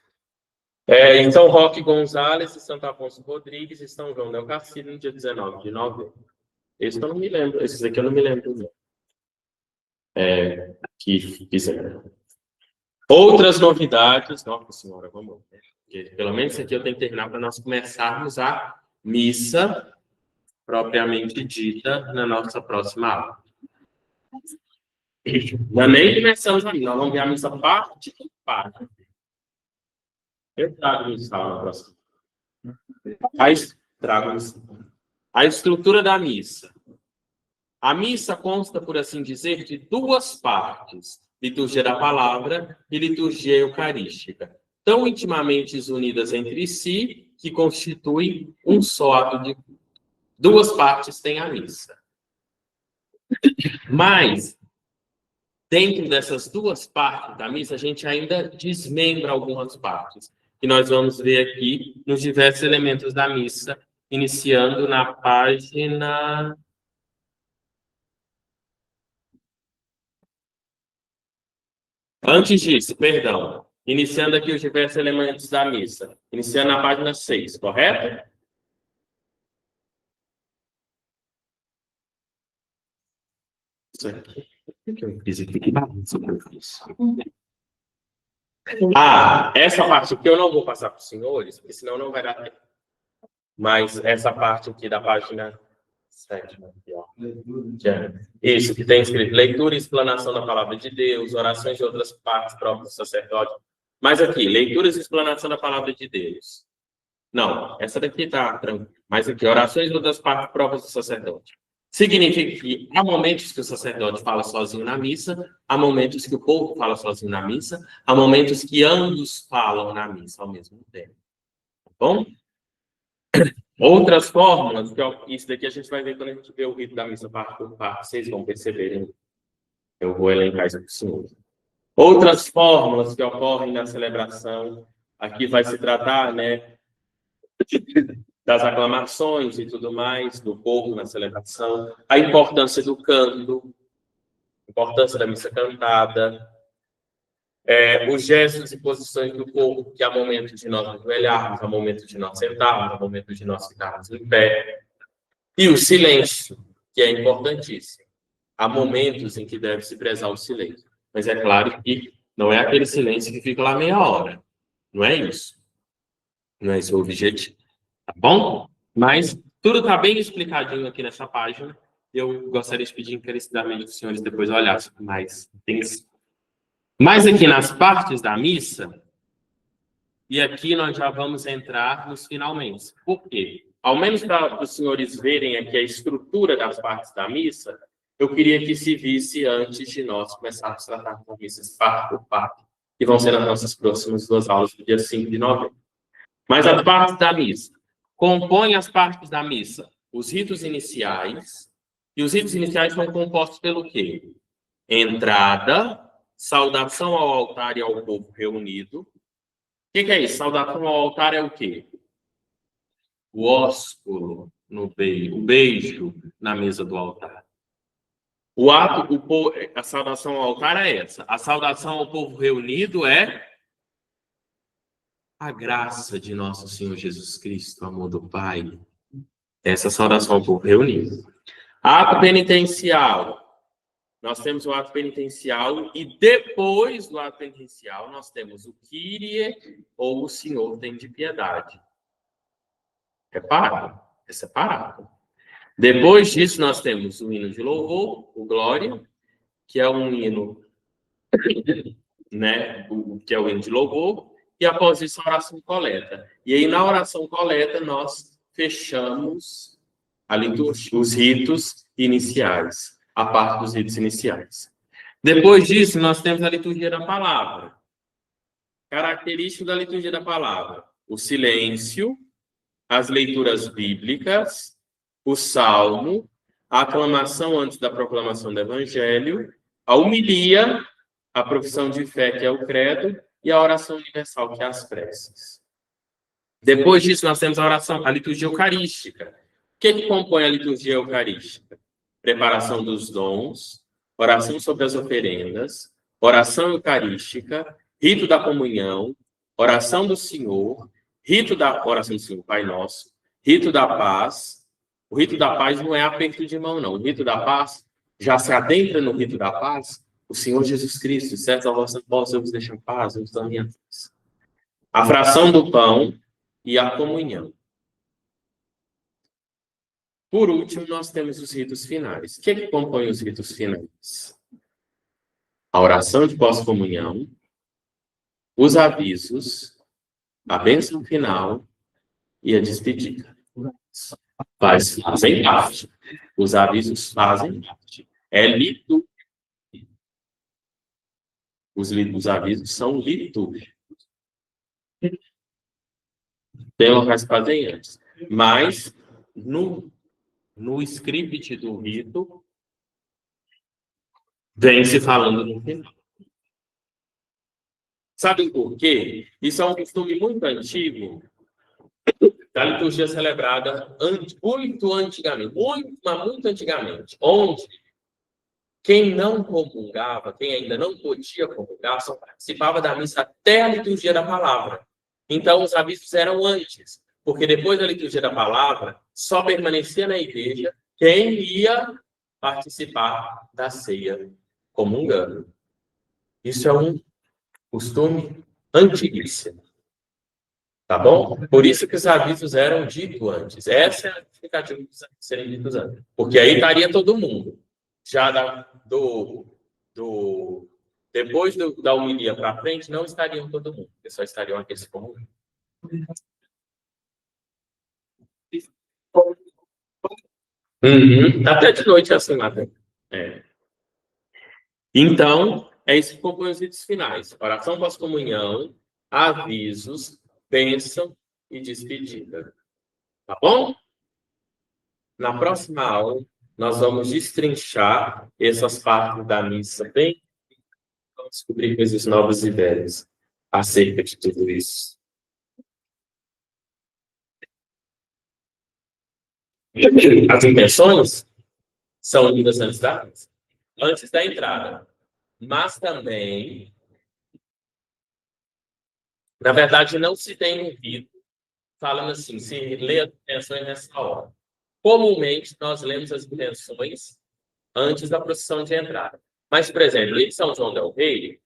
Speaker 1: Em São Roque Gonzales, Santo Afonso Rodrigues e São João del Carcino, no dia 19 de novembro. Esse eu não me lembro, esses aqui eu não me lembro. Não. Que fizeram. Outras novidades, nossa senhora, vamos ver. Porque, pelo menos isso aqui eu tenho que terminar para nós começarmos a missa propriamente dita na nossa próxima aula. Nós nem começamos aqui, nós vamos ver a missa parte por parte. Eu trago isso na próxima. A estrutura da missa. A missa consta, por assim dizer, de duas partes: liturgia da palavra e liturgia eucarística, tão intimamente unidas entre si que constituem um só ato de culto. Duas partes têm a missa. Mas, dentro dessas duas partes da missa, a gente ainda desmembra algumas partes, que nós vamos ver aqui nos diversos elementos da missa, iniciando na página... Antes disso, perdão, iniciando aqui os diversos elementos da missa, iniciando na página 6, correto? Isso aqui. O que eu fiz aqui? Que balança que eu fiz? Essa parte aqui eu não vou passar para os senhores, porque senão não vai dar tempo. Mas essa parte aqui da página 7, aqui, ó. Isso, que tem escrito leitura e explanação da palavra de Deus, orações de outras partes próprias do sacerdote. Mas aqui, leituras e explanação da palavra de Deus. Não, essa daqui tá tranquila. Mas aqui, orações de outras partes próprias do sacerdote. Significa que há momentos que o sacerdote fala sozinho na missa, há momentos que o povo fala sozinho na missa, há momentos que ambos falam na missa ao mesmo tempo. Tá bom? Outras fórmulas, isso daqui a gente vai ver quando a gente vê o rito da missa parte por parte, vocês vão perceberem. Eu vou elencar isso para o senhor. Outras fórmulas que ocorrem na celebração, aqui vai se tratar, né, das aclamações e tudo mais, do povo na celebração, a importância do canto, a importância da missa cantada, os gestos e posições do povo, que há momento de nós ajoelharmos, há momento de nós sentarmos, há momento de nós ficarmos em pé, e o silêncio, que é importantíssimo. Há momentos em que deve se prezar o silêncio, mas é claro que não é aquele silêncio que fica lá meia hora, não é isso. Não é esse o objetivo. Tá bom? Mas tudo está bem explicadinho aqui nessa página. Eu gostaria de pedir encarecidamente que os senhores depois olhassem mais. Mas aqui nas partes da missa, e aqui nós já vamos entrar nos finalmente. Por quê? Ao menos para os senhores verem aqui a estrutura das partes da missa, eu queria que se visse antes de nós começarmos a tratar com missas parte por parte, que vão ser nas nossas próximas duas aulas do dia 5 de novembro. Mas as partes da missa. Compõem as partes da missa os ritos iniciais. E os ritos iniciais são compostos pelo quê? Entrada, saudação ao altar e ao povo reunido. O que é isso? Saudação ao altar é o quê? O ósculo no beijo, o beijo na mesa do altar. A saudação ao altar é essa. A saudação ao povo reunido é a graça de nosso Senhor Jesus Cristo, o amor do Pai. Essa saudação ao povo reunido. Ato penitencial. Nós temos o ato penitencial e depois do ato penitencial nós temos o Kyrie ou o Senhor tem de piedade. Repara, é separado. Depois disso nós temos o hino de louvor, o Glória, que é um hino, né, que é o hino de louvor, e após isso a oração coleta. E aí na oração coleta nós fechamos a liturgia, os ritos iniciais, a parte dos ritos iniciais. Depois disso, nós temos a liturgia da palavra. Característico da liturgia da palavra: o silêncio, as leituras bíblicas, o salmo, a aclamação antes da proclamação do evangelho, a homilia, a profissão de fé, que é o credo, e a oração universal, que é as preces. Depois disso, nós temos a liturgia eucarística. O que compõe a liturgia eucarística? Preparação dos dons, oração sobre as oferendas, oração eucarística, rito da comunhão, oração do Senhor, rito da oração do Senhor, Pai Nosso, rito da paz. O rito da paz não é aperto de mão, não. O rito da paz já se adentra no rito da paz o Senhor Jesus Cristo, certo? A vossa voz eu vos deixo em paz, eu vos dou a minha paz. A fração do pão e a comunhão. Por último, nós temos os ritos finais. O que compõe os ritos finais? A oração de pós-comunhão, os avisos, a bênção final e a despedida. Fazem parte. Os avisos fazem parte. É liturgia. Os avisos são litúrgicos. Tem locais que fazem antes. Mas, no script do rito, vem se falando no final. Sabe por quê? Isso é um costume muito antigo da liturgia celebrada muito antigamente, muito antigamente, onde quem não comungava, quem ainda não podia comungar, só participava da missa até a liturgia da palavra. Então, os avisos eram antes, porque depois da liturgia da palavra, só permanecia na igreja quem ia participar da ceia comungando. Isso é um costume antiguíssimo. Tá bom? Por isso que os avisos eram ditos antes. Essa é a justificativa de serem ditos antes. Porque aí estaria todo mundo. Já depois da homilia para frente, não estariam todo mundo. Só estariam aqueles comungando. Até de noite é assim lá dentro. Então, é isso que compõe os ritos finais. Oração pós-comunhão, avisos, bênção e despedida. Tá bom? Na próxima aula, nós vamos destrinchar essas partes da missa bem. Vamos descobrir coisas novas e velhas acerca de tudo isso. As intenções são lidas antes da entrada. Mas também, na verdade, não se tem um rito falando assim, se lê as intenções nessa hora. Comumente, nós lemos as intenções antes da procissão de entrada. Mas, por exemplo, em São João del Rei,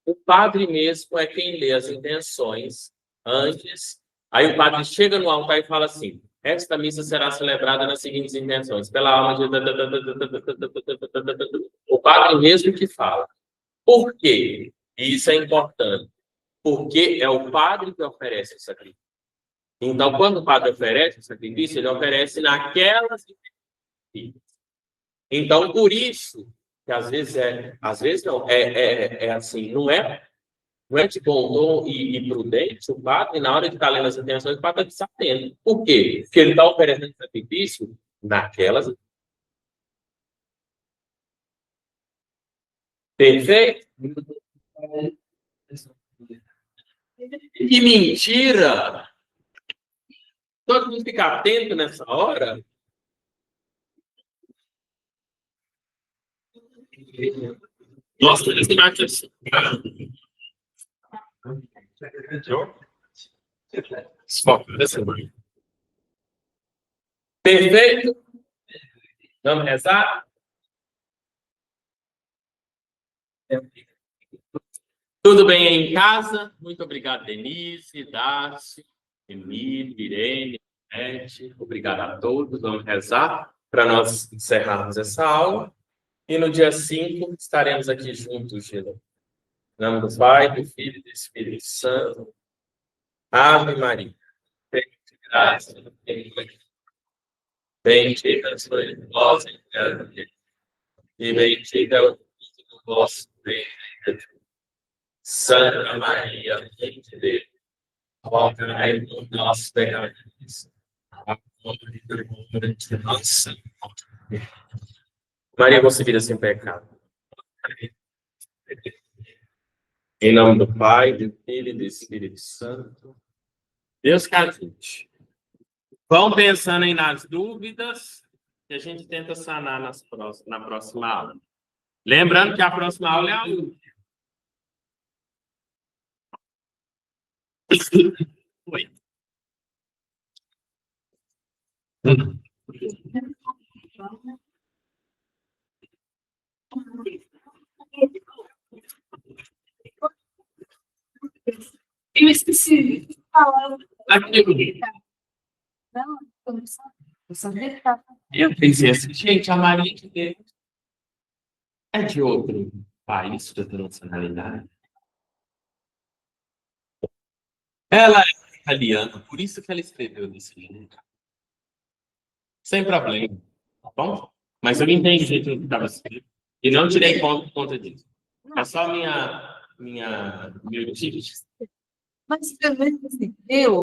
Speaker 1: o padre mesmo é quem lê as intenções antes. Aí o padre chega no altar e fala assim: esta missa será celebrada nas seguintes intenções. Pela alma de... O padre mesmo que fala. Por quê? E isso é importante. Porque é o padre que oferece o sacrifício. Então, quando o padre oferece o sacrifício, ele oferece naquelas intenções. Então, por isso, que às vezes não, é assim, não é não é de bom tom e prudente, o padre, na hora de estar lendo as intenções, o padre está desatento. Por quê? Porque ele está oferecendo sacrifício naquelas. Perfeito? Que mentira! Todo mundo fica atento nessa hora. Nossa, esse mate é perfeito? Vamos rezar? Tudo bem aí em casa? Muito obrigado, Denise, Darcy, Emílio, Irene, Beth. Obrigado a todos. Vamos rezar para nós encerrarmos essa aula. E no dia 5 estaremos aqui juntos, Gila. Em nome do Pai, do Filho e do Espírito Santo. Ave Maria. Graça. Bendita sois vós em cada dia. E bendito é o fruto do vosso ventre. Santa Maria, Mãe de Deus, rogai por nós, pecadores, agora e na hora de nossa morte. Maria concebida sem pecado. Em nome do Pai, do Filho e do Espírito Santo. Deus que ajude. Vão pensando aí nas dúvidas que a gente tenta sanar na próxima aula. Lembrando que a próxima aula é a última. Oi.
Speaker 5: Eu esqueci de falar.
Speaker 1: Aqui.
Speaker 5: Não,
Speaker 1: Eu pensei assim, gente, a Maria de Deus é de outro país, de outra nacionalidade. Ela é italiana, por isso que ela escreveu desse jeito. Sem problema, tá bom? Mas eu entendi o que estava escrito e não tirei conta por conta disso. É só meu tipo.
Speaker 5: Mas, assim, eu